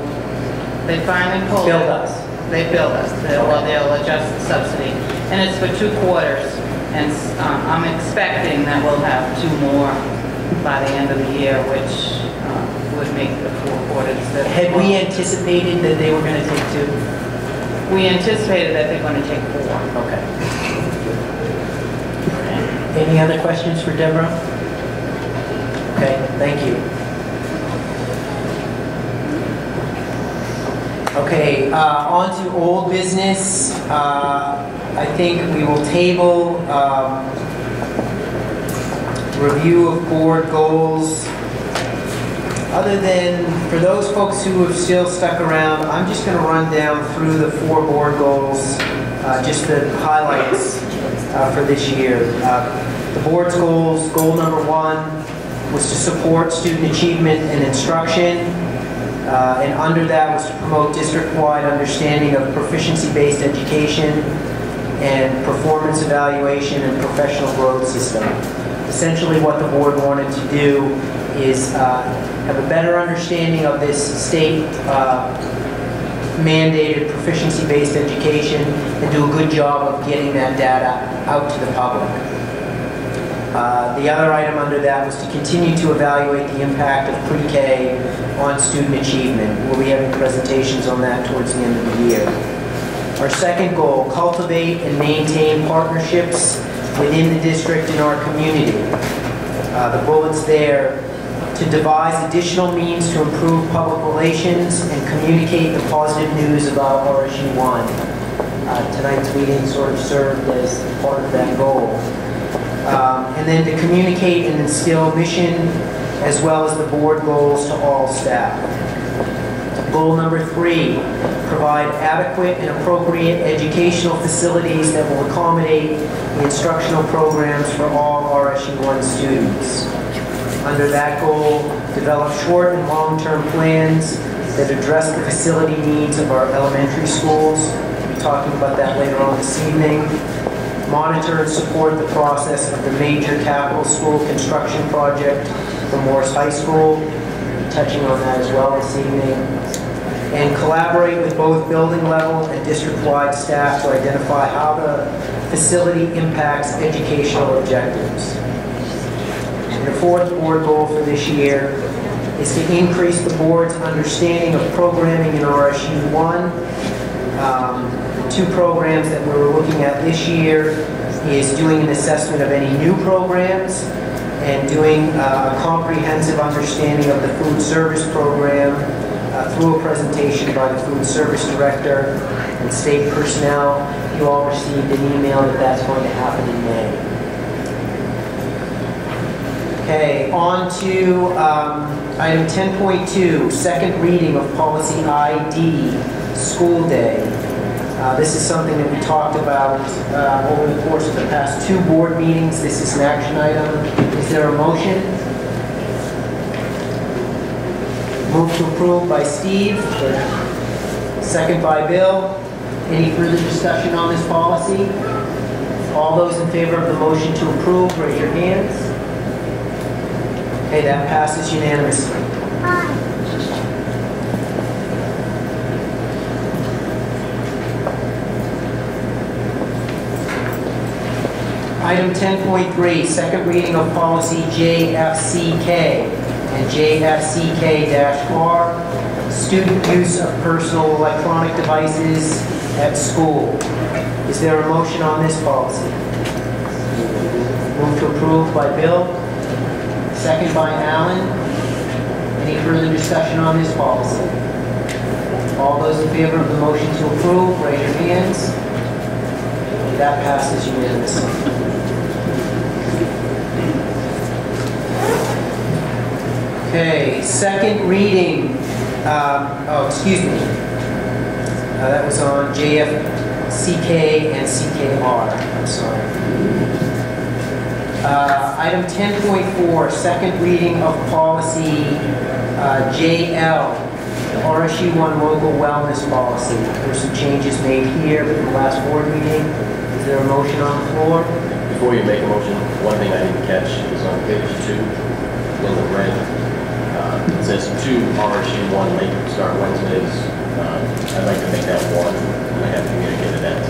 They finally pulled billed it. us. They billed us. They'll adjust the subsidy. And it's for 2 quarters. And I'm expecting that we'll have 2 more by the end of the year, which would make the 4 quarters. Had we anticipated that they were going to take 2? We anticipated that they're going to take 4. Okay. Any other questions for Deborah? Okay, thank you. Okay, on to old business. I think we will table review of board goals. Other than, for those folks who have still stuck around, I'm just going to run down through the 4 board goals, just the highlights for this year. The board's goals, goal number 1 was to support student achievement and instruction. And under that was to promote district-wide understanding of proficiency-based education and performance evaluation and professional growth system. Essentially what the board wanted to do is have a better understanding of this state mandated proficiency-based education and do a good job of getting that data out to the public. The other item under that was to continue to evaluate the impact of pre-K on student achievement. We'll be having presentations on that towards the end of the year. Our second goal, cultivate and maintain partnerships within the district and our community. The bullets there, to devise additional means to improve public relations and communicate the positive news about RSU1. Tonight's meeting sort of served as part of that goal. And then to communicate and instill mission as well as the board goals to all staff. Goal number 3, provide adequate and appropriate educational facilities that will accommodate the instructional programs for all RSU1 students. Under that goal, develop short and long-term plans that address the facility needs of our elementary schools. We'll be talking about that later on this evening. Monitor and support the process of the major capital school construction project for Morris High School. We'll be touching on that as well this evening. And collaborate with both building level and district-wide staff to identify how the facility impacts educational objectives. And the fourth board goal for this year is to increase the board's understanding of programming in RSU1. The 2 programs that we were looking at this year is doing an assessment of any new programs and doing a comprehensive understanding of the food service program through a presentation by the food service director and state personnel. You all received an email that that's going to happen in May. Okay, on to item 10.2, second reading of policy ID, school day. This is something that we talked about over the course of the past 2 board meetings. This is an action item. Is there a motion? Move to approve by Steve. Second by Bill. Any further discussion on this policy? All those in favor of the motion to approve, raise your hands. Okay, that passes unanimously. Item 10.3, second reading of policy JFCK and JFCK-R, student use of personal electronic devices at school. Is there a motion on this policy? Move to approve by Bill. Second by Alan. Any further discussion on this policy? All those in favor of the motion to approve, raise your hands. That passes unanimously. Okay, second reading. That was on JFCK and CKR. I'm sorry. Item 10.4, second reading of policy JL, the RSU1 local wellness policy. There's some changes made here from the last board meeting. Is there a motion on the floor? Before you make a motion, one thing I didn't catch is on page 2 in the red. It says 2 RSU1 late start Wednesdays. I'd like to make that 1, and I have communicated that to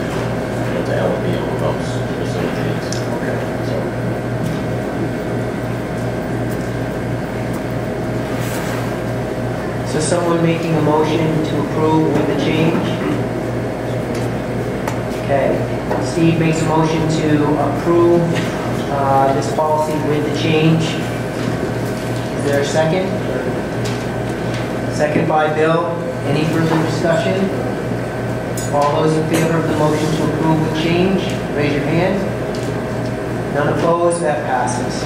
LB on those facilities. Okay. So someone making a motion to approve with the change? Okay. Steve makes a motion to approve this policy with the change. Is there a second? Second by Bill. Any further discussion? All those in favor of the motion to approve with change, raise your hand. None opposed, that passes.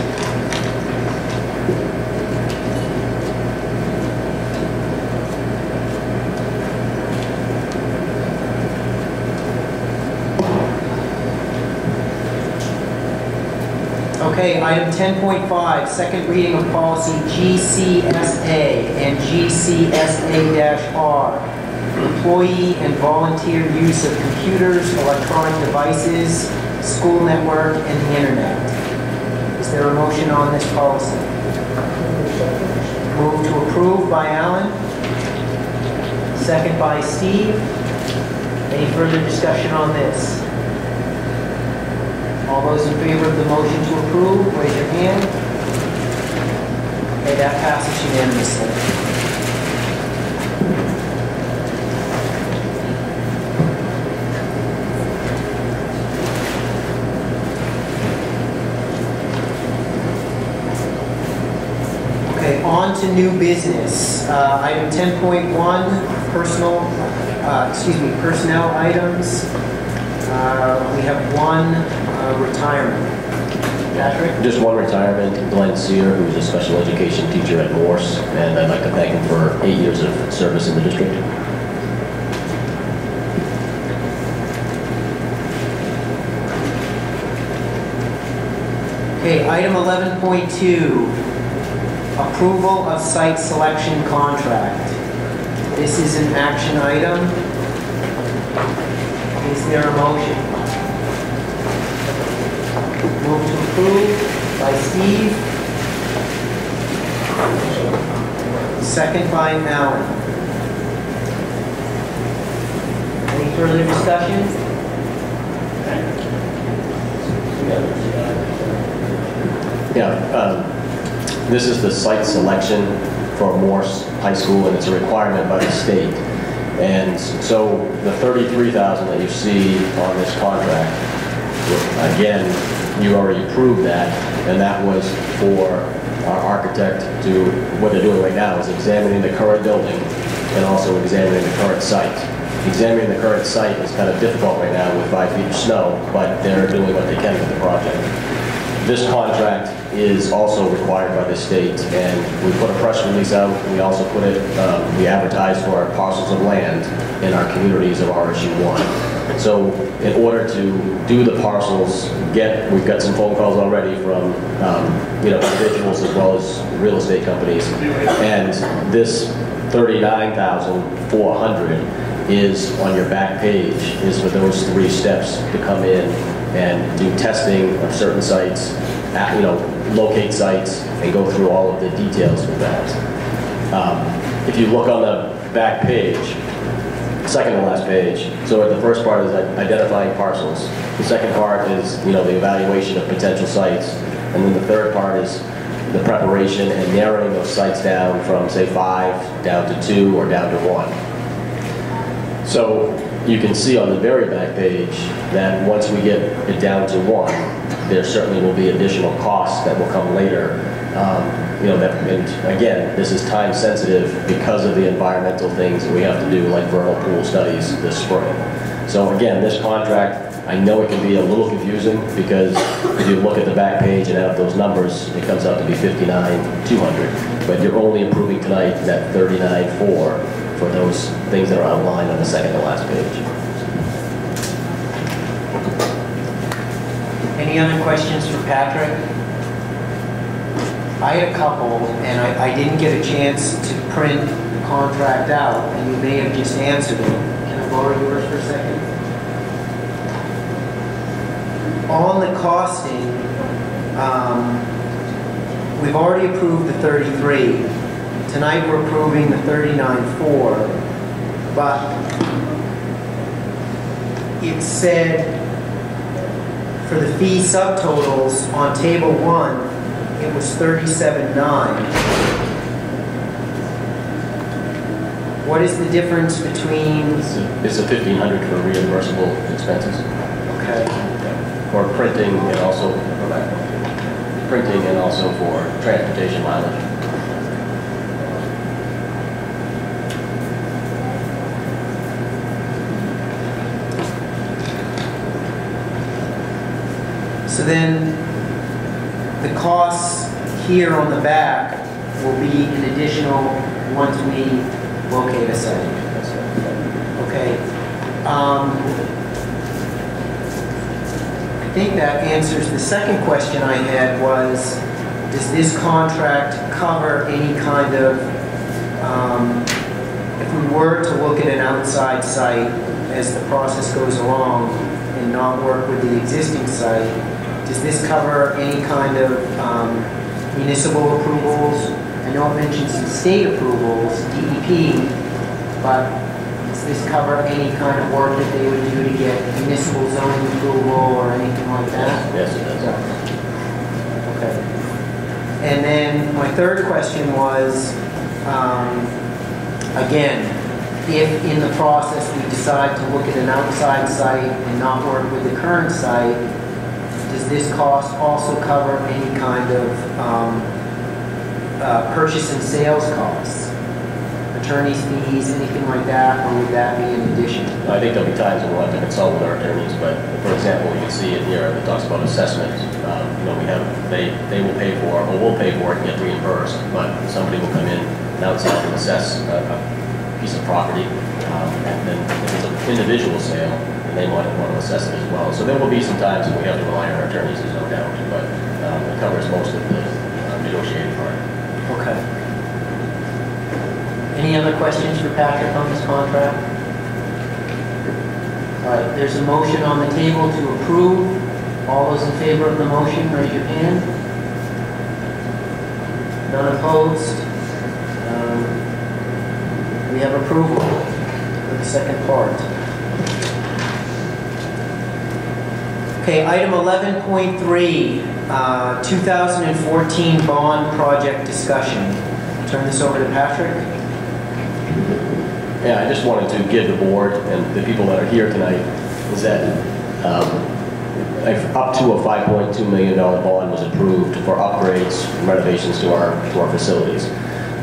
Okay, item 10.5, second reading of policy GCSA and GCSA-R, employee and volunteer use of computers, electronic devices, school network, and the internet. Is there a motion discussion on this policy? Move to approve by Alan. Second by Steve. Any further discussion on this? All those in favor of the motion to approve, raise your hand. Okay, that passes unanimously. Okay, on to new business. Item 10.1, personnel items. We have one retirement. Patrick? Just one retirement, Glenn Sear, who's a special education teacher at Morse, and I'd like to thank him for 8 years of service in the district. Okay, item 11.2, approval of site selection contract. This is an action item. Is there a motion? Move to approve by Steve. Second by Alan. Any further discussion? Yeah, this is the site selection for Morse High School, and it's a requirement by the state. And so the $33,000 that you see on this contract, again, you already approved that, and that was for our architect to, what they're doing right now is examining the current building and also examining the current site. Examining the current site is kind of difficult right now with 5 feet of snow, but they're doing what they can with the project. This contract is also required by the state, and we put a press release out. We also put it, we advertised for our parcels of land in our communities of RSU1. So in order to do the parcels, we've got some phone calls already from individuals as well as real estate companies, and this $39,400 is on your back page, is for those 3 steps to come in and do testing of certain sites, locate sites, and go through all of the details with that. If you look on the back page, second to last page, so the first part is identifying parcels. The second part is, the evaluation of potential sites. And then the third part is the preparation and narrowing those sites down from, say, 5 down to 2 or down to 1. So you can see on the very back page that once we get it down to 1, there certainly will be additional costs that will come later. And again, this is time sensitive because of the environmental things that we have to do, like vernal pool studies this spring. So again, this contract, I know it can be a little confusing because if you look at the back page and add up those numbers, it comes out to be $59,200. But you're only approving tonight that $39,400 for those things that are outlined on the second to last page. Any other questions for Patrick? I had a couple, and I didn't get a chance to print the contract out, and you may have just answered them. Can I borrow yours for a second? On the costing, we've already approved the 33. Tonight we're approving the 39.4, but it said for the fee subtotals on table 1, it was 37.9. What is the difference between? It's a $1,500 for reimbursable expenses. Okay. For printing and also for transportation mileage. So then the costs here on the back will be an additional once we locate a site. Okay. I think that answers the second question I had was, does this contract cover any kind of, if we were to look at an outside site as the process goes along and not work with the existing site, does this cover any kind of municipal approvals. I know it mentions some state approvals, DEP, but does this cover any kind of work that they would do to get municipal zoning approval or anything like that? Yes, it does. Okay. And then my third question was, again, if in the process we decide to look at an outside site and not work with the current site, does this cost also cover any kind of purchase and sales costs? Attorney's fees, anything like that, or would that be in addition? I think there'll be times when we'll have to consult with our attorneys, but for example, you can see it here that talks about assessment. They will pay for, or we'll pay for it and get reimbursed, but somebody will come in and outside and assess a piece of property, and then if it's an individual sale, then they might want to assess it as well. So there will be some times when we have to rely on our attorneys, there's no doubt, but it covers most of the negotiating part. Okay. Any other questions for Patrick on this contract? All right, there's a motion on the table to approve. All those in favor of the motion, raise your hand. None opposed? We have approval for the second part. Okay, item 11.3, 2014 bond project discussion. Turn this over to Patrick. Yeah, I just wanted to give the board and the people that are here tonight is that up to a $5.2 million bond was approved for upgrades and renovations to our facilities.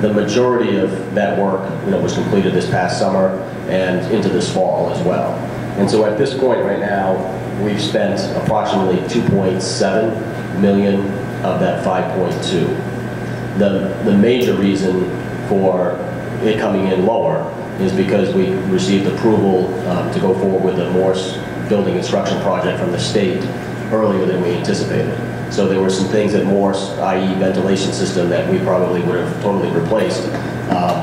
The majority of that work, was completed this past summer and into this fall as well. And so at this point right now, we've spent approximately $2.7 million of that 5.2. The major reason for it coming in lower is because we received approval to go forward with the Morse building instruction project from the state earlier than we anticipated. So there were some things at Morse, i.e. ventilation system, that we probably would have totally replaced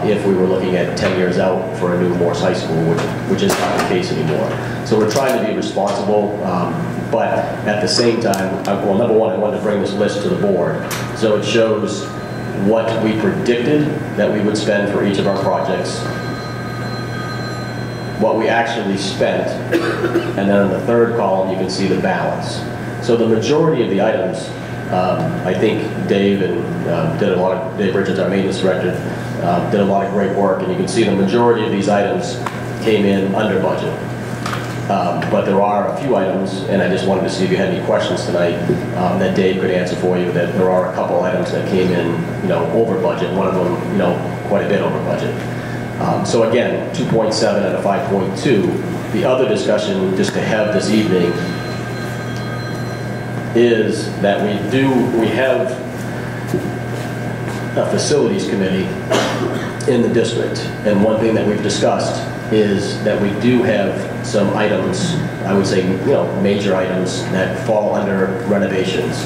if we were looking at 10 years out for a new Morse High School, which is not the case anymore. So we're trying to be responsible, but at the same time, well, number one, I wanted to bring this list to the board. So it shows what we predicted that we would spend for each of our projects, what we actually spent, and then in the third column you can see the balance. So the majority of the items, I think Dave Dave Richards, our maintenance director, did a lot of great work, and you can see the majority of these items came in under budget. But there are a few items, and I just wanted to see if you had any questions tonight that Dave could answer for you. That there are a couple items that came in, over budget. One of them, quite a bit over budget. So again, 2.7 out of 5.2. The other discussion, just to have this evening, is that we have a facilities committee in the district, and one thing that we've discussed is that we do have some items, I would say, major items that fall under renovations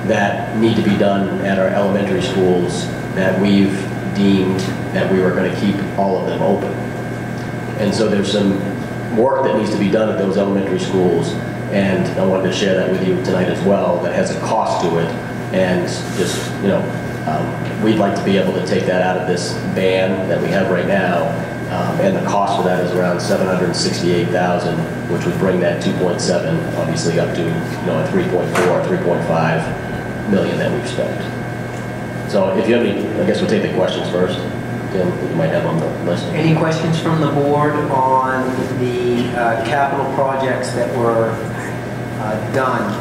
that need to be done at our elementary schools that we've deemed that we were going to keep all of them open. And so there's some work that needs to be done at those elementary schools, and I wanted to share that with you tonight as well, that has a cost to it, and just, we'd like to be able to take that out of this ban that we have right now, and the cost for that is around $768,000, which would bring that 2.7 obviously up to, a 3.5 million that we've spent. So if you have any, I guess we'll take the questions first. Tim, you might have on the list. Any questions from the board on the capital projects that were done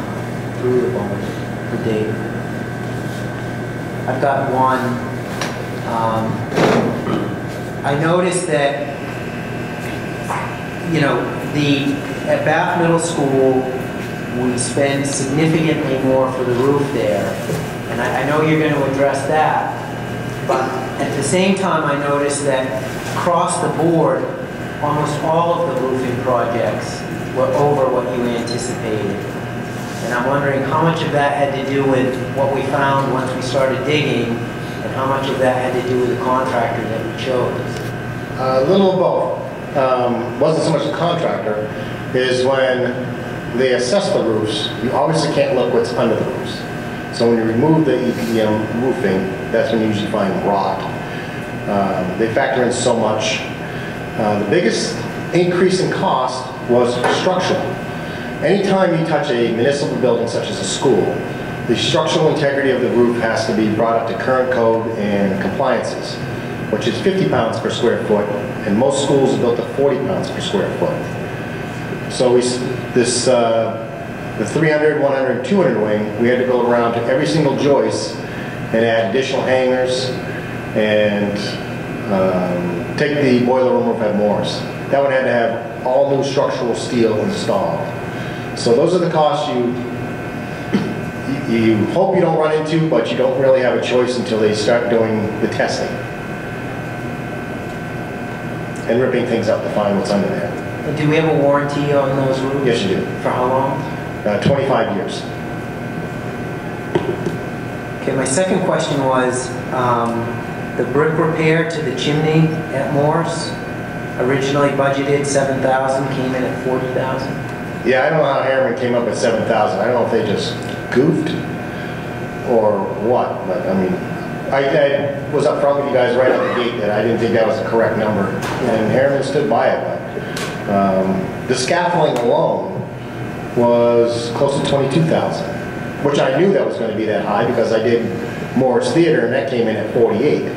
through the bond for Dave? I've got one. I noticed that, at Bath Middle School, we spend significantly more for the roof there. And I know you're going to address that, but at the same time I noticed that across the board, almost all of the roofing projects were over what you anticipated. And I'm wondering how much of that had to do with what we found once we started digging, and how much of that had to do with the contractor that we chose? A little of both. Wasn't so much the contractor, is when they assess the roofs, you obviously can't look what's under the roofs. So when you remove the EPDM roofing, that's when you usually find rot. They factor in so much. The biggest increase in cost was structural. Anytime you touch a municipal building such as a school, the structural integrity of the roof has to be brought up to current code and compliances, which is 50 pounds per square foot, and most schools are built to 40 pounds per square foot. So the 300, 100, 200 wing, we had to go around to every single joist and add additional hangers and take the boiler room roof at Morris. That one had to have all new structural steel installed. So those are the costs you hope you don't run into, but you don't really have a choice until they start doing the testing and ripping things up to find what's under there. And do we have a warranty on those roofs? Yes, you do. For how long? 25 years. Okay, my second question was the brick repair to the chimney at Morse, originally budgeted $7,000, came in at $40,000. Yeah, I don't know how Harriman came up with 7,000. I don't know if they just goofed or what, but I mean, I was up front with you guys right out the gate that I didn't think that was the correct number, and Harriman stood by it. But the scaffolding alone was close to 22,000, which I knew that was going to be that high because I did Morris Theater and that came in at 48,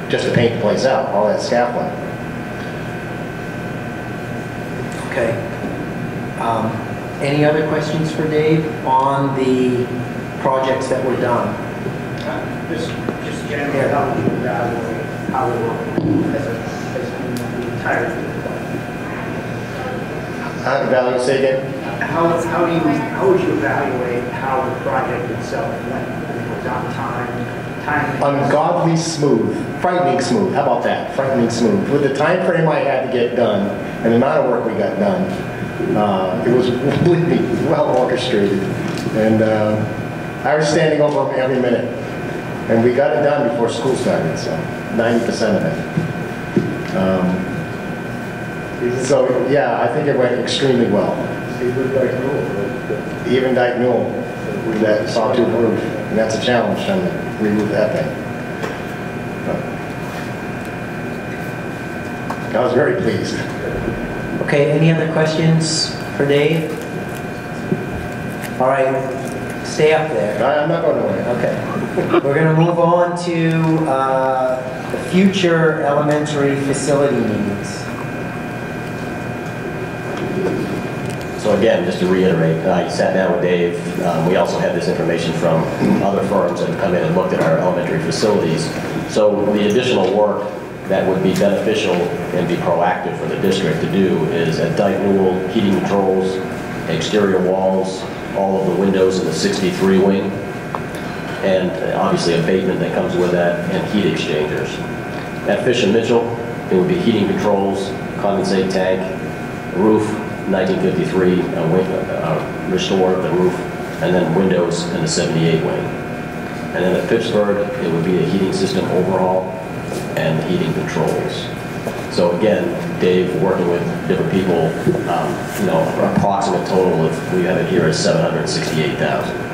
just to paint the place out, all that scaffolding. Okay. Any other questions for Dave on the projects that were done? Just generally, how would you evaluate how we work as the entire Say again? How would you evaluate how the project itself went? It was on time? Ungodly smooth. Frightening smooth. How about that? Frightening smooth. With the time frame I had to get done and the amount of work we got done, it was, believe me, well orchestrated. And I was standing over them every minute. And we got it done before school started, so 90% of it. So yeah, I think it went extremely well. Even Dyke Newell with that sawtooth roof, and that's a challenge trying to remove that thing. But I was very pleased. Okay, any other questions for Dave? All right, stay up there. I'm not going away. Okay. We're going to move on to the future elementary facility needs. So again, just to reiterate, I sat down with Dave. We also had this information from other firms that have come in and looked at our elementary facilities. So the additional work that would be beneficial and be proactive for the district to do is at Dyke Newell, heating controls, exterior walls, all of the windows in the 63 wing, and obviously abatement that comes with that, and heat exchangers. At Fish and Mitchell, it would be heating controls, condensate tank, roof, 1953, restore the roof, and then windows in the 78 wing. And then at Pittsburgh, it would be a heating system overhaul and the heating controls. So again, Dave, working with different people, approximate total of, we have it here as $768,000.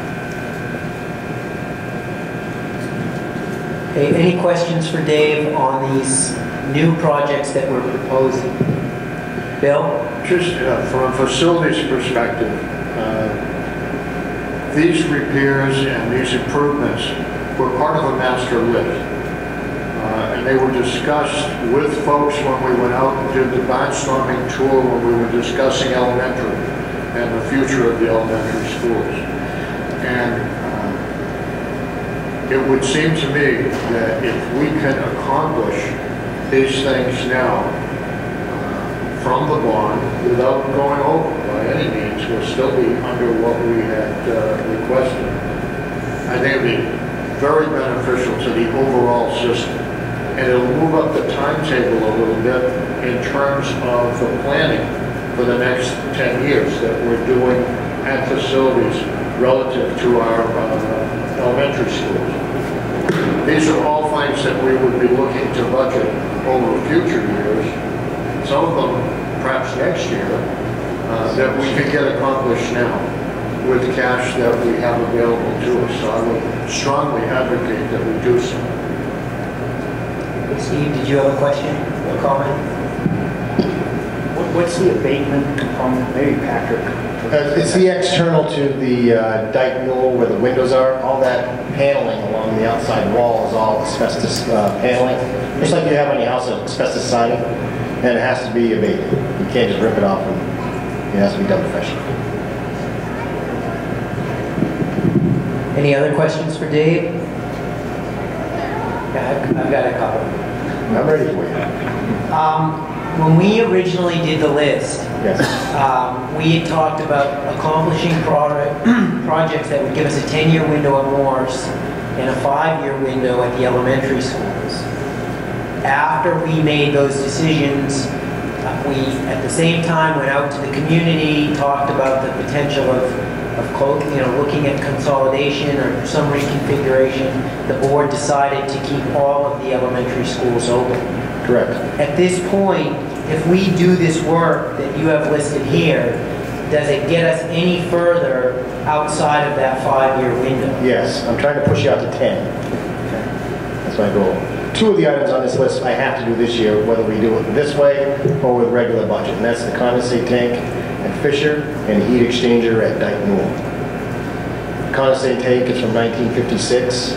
Okay, any questions for Dave on these new projects that we're proposing? Bill? Just from a facilities perspective, these repairs and these improvements were part of a master list. And they were discussed with folks when we went out and did the barnstorming tour when we were discussing elementary and the future of the elementary schools. And it would seem to me that if we can accomplish these things now from the bond without going over by any means, we'll still be under what we had requested. I think it would be very beneficial to the overall system. And it'll move up the timetable a little bit in terms of the planning for the next 10 years that we're doing at facilities relative to our elementary schools. These are all things that we would be looking to budget over future years, some of them perhaps next year, that we could get accomplished now. with cash that we have available to us. So I would strongly advocate that we do so. Steve, did you have a question or comment? What's the abatement component? Maybe Patrick. It's the external to the dike newel where the windows are. All that paneling along the outside wall is all asbestos paneling. Just like you have on your house, asbestos siding. And it has to be abated. You can't just rip it off, and it has to be done professionally. Any other questions for Dave? Yeah, I've got a couple. I'm ready for you. When we originally did the list, yes. We had talked about accomplishing projects that would give us a 10-year window at Morse and a 5-year window at the elementary schools. After we made those decisions, we at the same time went out to the community, talked about the potential of looking at consolidation or some reconfiguration. The board decided to keep all of the elementary schools open. Correct. At this point, if we do this work that you have listed here, does it get us any further outside of that 5-year window? Yes, I'm trying to push you out to 10. That's my goal. 2 of the items on this list I have to do this year, whether we do it this way or with regular budget, and that's the condensate tank at Fisher and heat exchanger at Dyke Newell. The condensate tank is from 1956,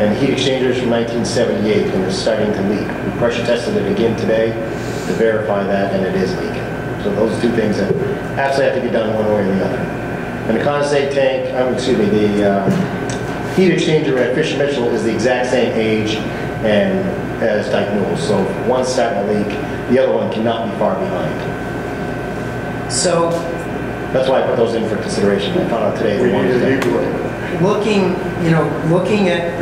and heat exchanger is from 1978, and it's starting to leak. We pressure tested it again today to verify that, and it is leaking. So those are 2 things that absolutely have to get done one way or the other. And the condensate tank, the heat exchanger at Fisher Mitchell is the exact same age and as Dyke Newell. So if one's starting to leak, the other one cannot be far behind. So that's why I put those in for consideration. I found out today that one is looking at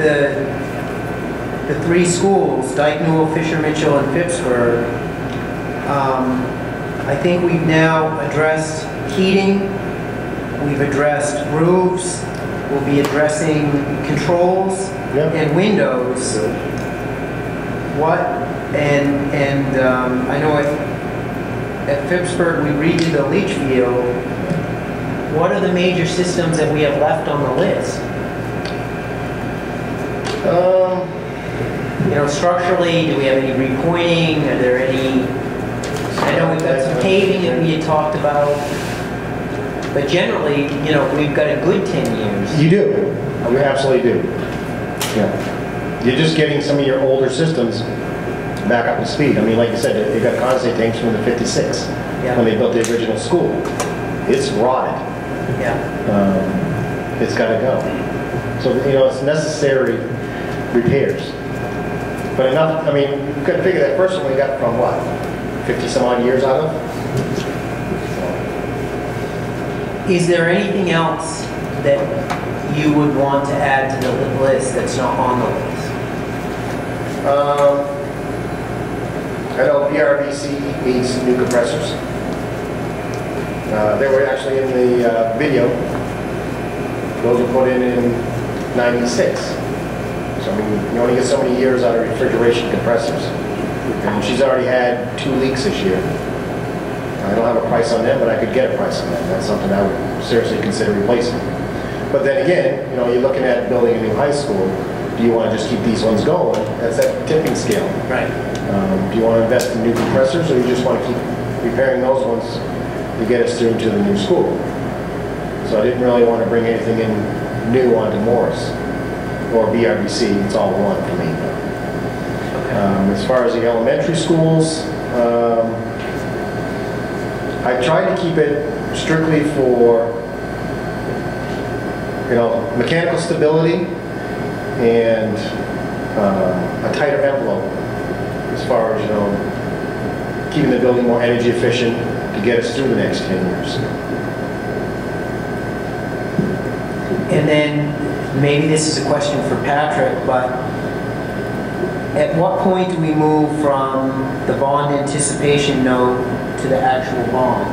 the 3 schools, Dyke Newell, Fisher Mitchell, and Phippsburg, I think we've now addressed heating, we've addressed roofs, we'll be addressing controls and windows. I know at Phippsburg we redid the leach field. What are the major systems that we have left on the list? Structurally, do we have any repointing? Are there any? I know we've got some paving that we had talked about, but generally, we've got a good 10 years. You do. You absolutely do. Yeah. You're just getting some of your older systems back up to speed. I mean, like you said, you've got condensate tanks from the 56 when they built the original school. It's rotted. Yeah. It's got to go. So, it's necessary repairs. But enough, you've got to figure that first one we got from what? 50 some odd years out of? Is there anything else that you would want to add to the list that's not on the list? I know BRBC needs new compressors. They were actually in the video. Those were put in 96. So you only get so many years out of refrigeration compressors. And she's already had 2 leaks this year. I don't have a price on them, but I could get a price on them. That's something I would seriously consider replacing. But then again, you're looking at building a new high school. Do you want to just keep these ones going? That's that tipping scale. Right. Do you want to invest in new compressors, or you just want to keep repairing those ones to get us through to the new school? So I didn't really want to bring anything in new onto Morris or BRBC. It's all one for me. As far as the elementary schools, I tried to keep it strictly for mechanical stability and a tighter envelope as far as keeping the building more energy efficient to get us through the next 10 years. And then maybe this is a question for Patrick, but at what point do we move from the bond anticipation note to the actual bond?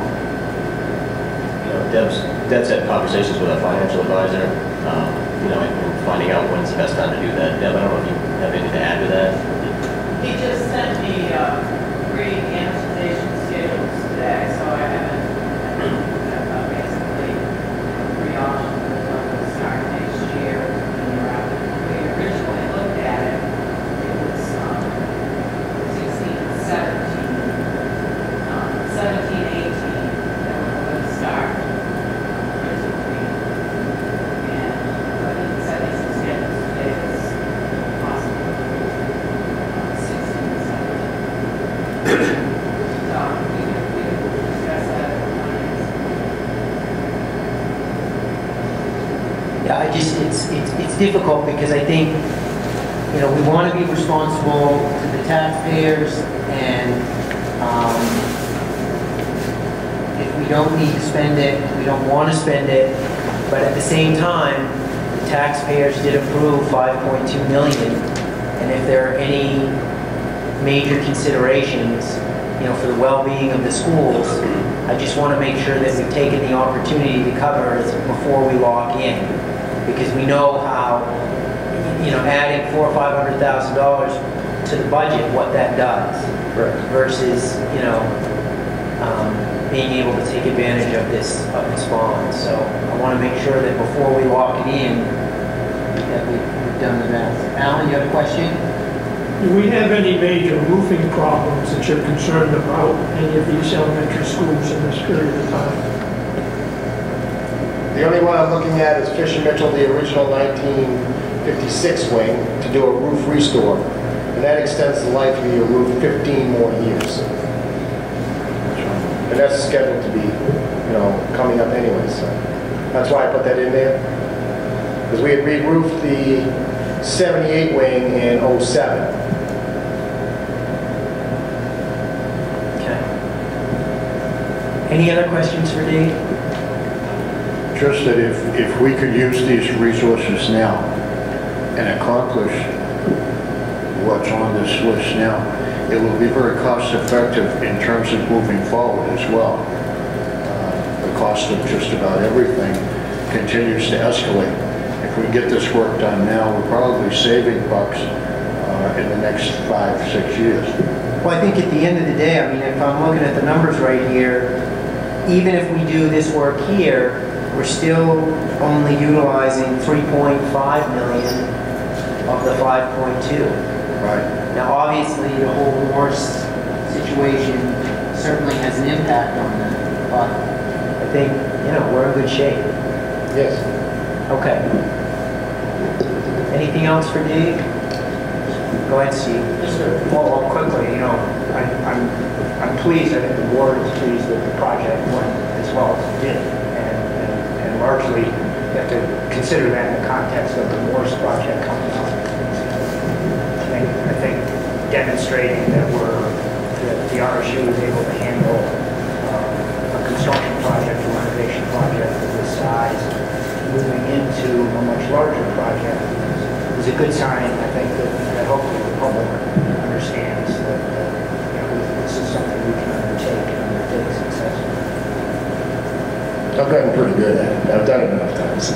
Deb's had conversations with a financial advisor, and finding out when's the best time to do that. Deb, I don't know if you have anything to add to that. He just sent me 3 amortization schedules today, so I haven't basically it's difficult because I think, you know, we want to be responsible to the taxpayers, and if we don't need to spend it, we don't want to spend it, but at the same time, the taxpayers did approve $5.2 million, and if there are any major considerations, you know, for the well-being of the schools, I just want to make sure that we've taken the opportunity to cover it before we lock in, because we know how, you know, adding $400,000 or $500,000 to the budget, what that does, versus, you know, being able to take advantage of this bond. So I want to make sure that before we lock it in, that we've done the best. Alan, you have a question? Do we have any major roofing problems that you're concerned about any of these elementary schools in this period of time? The only one I'm looking at is Fisher Mitchell, the original 1956 wing, to do a roof restore. And that extends the life of your roof 15 more years. And that's scheduled to be, you know, coming up anyway, so that's why I put that in there. Because we had re-roofed the 78 wing in '07. Any other questions for Dave? Just that if we could use these resources now and accomplish what's on this list now, it will be very cost effective in terms of moving forward as well. The cost of just about everything continues to escalate. If we get this work done now, we're probably saving bucks in the next 5-6 years. Well, I think at the end of the day, I mean, if I'm looking at the numbers right here, even if we do this work here, we're still only utilizing 3.5 million of the 5.2. Right. Now, obviously, the whole Morse situation certainly has an impact on that, but I think, you know, we're in good shape. Yes. Okay. Anything else for Dave? Go ahead, Steve. Just to follow up quickly, you know, I'm pleased, I think the board is pleased that the project went as well as it did. And largely, you have to consider that in the context of the Morse project coming up. I think demonstrating that the RSU is able to handle a construction project, a renovation project of this size, moving into a much larger project is a good sign. I think that hopefully the public understands that you know, this is something we can undertake and undertake successfully. I've gotten pretty good at it. I've done it enough times.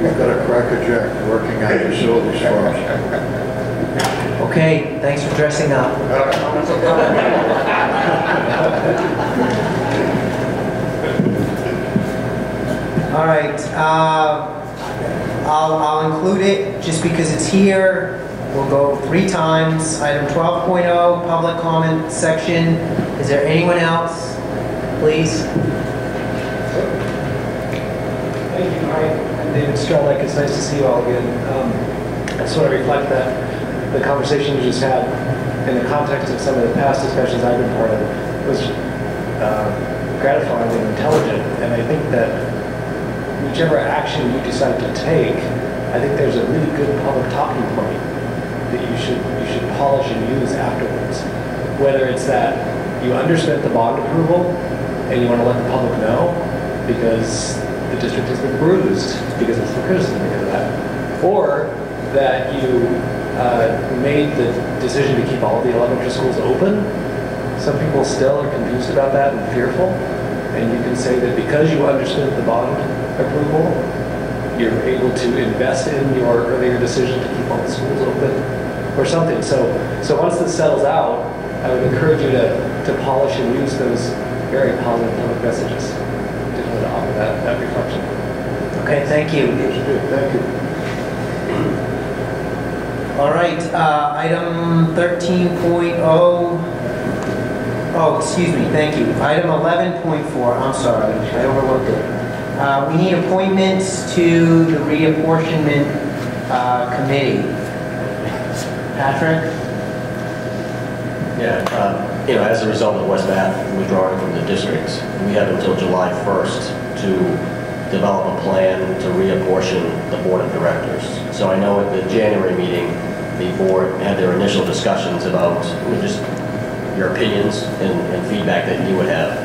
We've got a crackerjack working on facilities for us. Okay, thanks for dressing up. All right, I'll include it just because it's here. We'll go 3 times. Item 12.0, public comment section. Is there anyone else? Please. Thank you. Hi, I'm David Strelnick. It's nice to see you all again. I just want to reflect that the conversation you just had in the context of some of the past discussions I've been part of was gratifying and intelligent. And I think that whichever action you decide to take, I think there's a really good public talking point that you should polish and use afterwards. Whether it's that you underspent the bond approval and you want to let the public know because the district has been bruised because of some criticism because of that, or that you made the decision to keep all the elementary schools open. Some people still are confused about that and fearful, and you can say that because you understood the bond approval, you're able to invest in your earlier decision to keep all the schools open, or something. So once this settles out, I would encourage you to polish and use those very positive public messages. Just wanted to offer that reflection. Okay, thank you. Thank you. All right, item 13.0. Oh, excuse me, thank you. Item 11.4, I'm sorry, I overlooked it. We need appointments to the reapportionment committee. Patrick? Yeah, you know, as a result of West Bath withdrawing from the districts, we have until July 1st to develop a plan to reapportion the board of directors. So I know at the January meeting, the board had their initial discussions about just your opinions and feedback that you would have.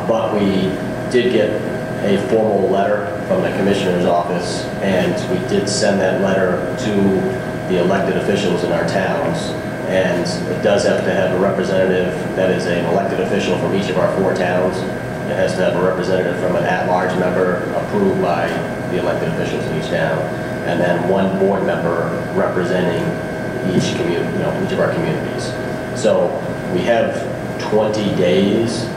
But we did get a formal letter from the commissioner's office, and we did send that letter to the elected officials in our towns. And it does have to have a representative that is an elected official from each of our 4 towns. It has to have a representative from an at-large member approved by the elected officials in each town, and then 1 board member representing each community, each of our communities. So we have 20 days,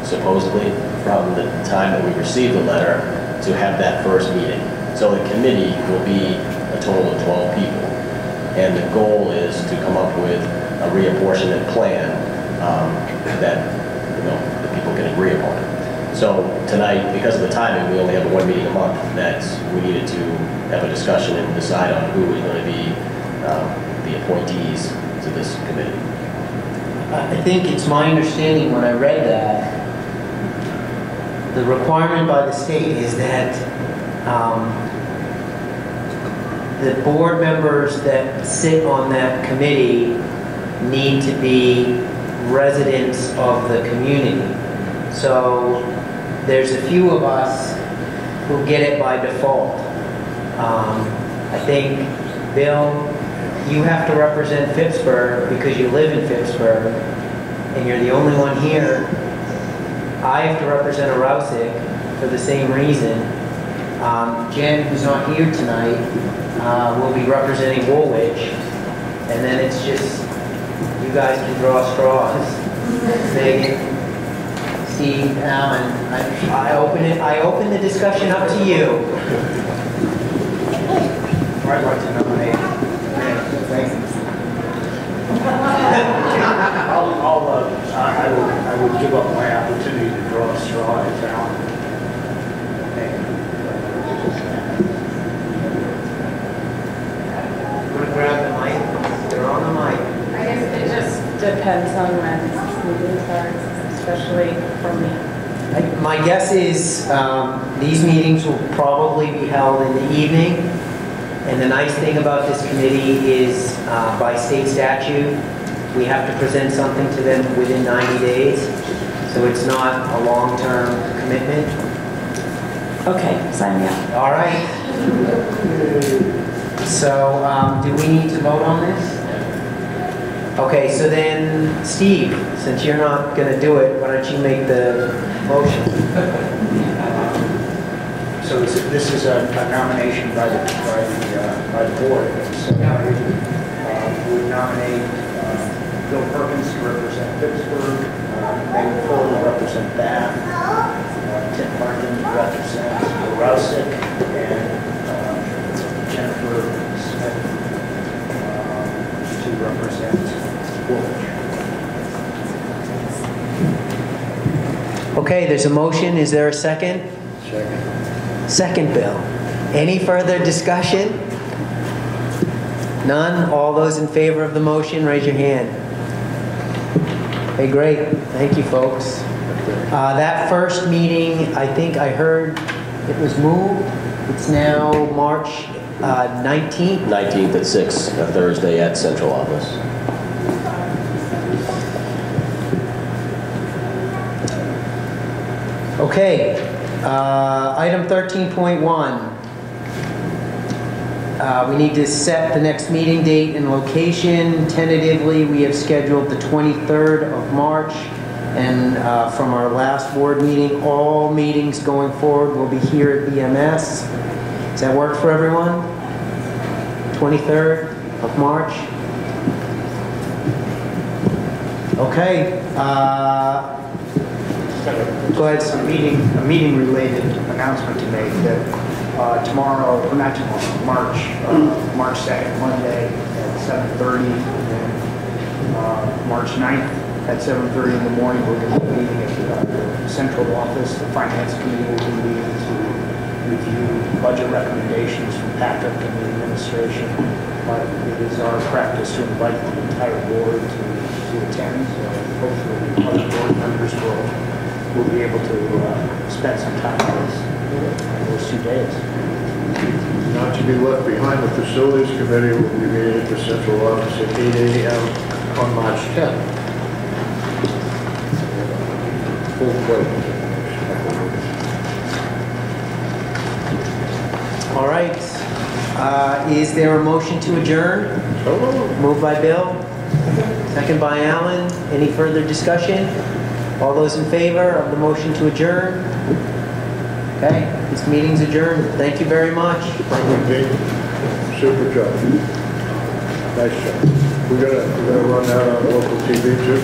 supposedly, from the time that we received the letter to have that first meeting. So the committee will be a total of 12 people. And the goal is to come up with a reapportionment plan that the people can agree upon. So tonight, because of the timing, we only have 1 meeting a month, that we needed to have a discussion and decide on who is going to be the appointees to this committee. I think it's my understanding when I read that, the requirement by the state is that the board members that sit on that committee need to be residents of the community. So there's a few of us who get it by default. I think, Bill, you have to represent Pittsburgh because you live in Pittsburgh, and you're the only one here. I have to represent Rousick for the same reason. Jen, who's not here tonight, will be representing Woolwich, and then it's just, you guys can draw straws. Megan, Steve, Alan, I open the discussion up to you. I'd like to nominate. I would give up my opportunity to draw a straw at Alan. Grab the mic. They're on the mic. I guess it just depends on when meeting starts, especially for me. My guess is these meetings will probably be held in the evening. And the nice thing about this committee is by state statute, we have to present something to them within 90 days. So it's not a long-term commitment. Okay, sign me up. All right. So, do we need to vote on this? Okay, so then, Steve, since you're not going to do it, why don't you make the motion? So this is a nomination by the board. So I would nominate Bill Perkins to represent Pittsburgh, Megan Fuller to represent Bath, Tim Martin to represent Rousick, and Jennifer Smith to represent Woolwich. Okay, there's a motion. Is there a second? Second. Second, Bill. Any further discussion? None? All those in favor of the motion, raise your hand. Okay, great. Thank you, folks. That first meeting, I think I heard it was moved. It's now March 19th? 19th at 6, a Thursday at central office. Okay, item 13.1. We need to set the next meeting date and location. Tentatively, we have scheduled the 23rd of March. And from our last board meeting, all meetings going forward will be here at BMS. Does that work for everyone? 23rd of March? Okay. Go ahead. A meeting-related announcement to make that tomorrow, or not tomorrow, March 2nd, Monday at 7:30, and then March 9th at 7:30 in the morning, we're going to be meeting at the central office. The finance committee will be meeting to review budget recommendations from Patrick and the administration. But it is our practice to invite the entire board to attend, so hopefully other board members will be able to spend some time with us. those 2 days. Not to be left behind, the facilities committee will be meeting at the central office at 8 a.m. on March 10th. Full plate. All right. Is there a motion to adjourn? Moved by Bill, second by Alan. Any further discussion? All those in favor of the motion to adjourn? Okay, this meeting's adjourned. Thank you very much. Super job. Nice job. We're gonna run that on local TV too.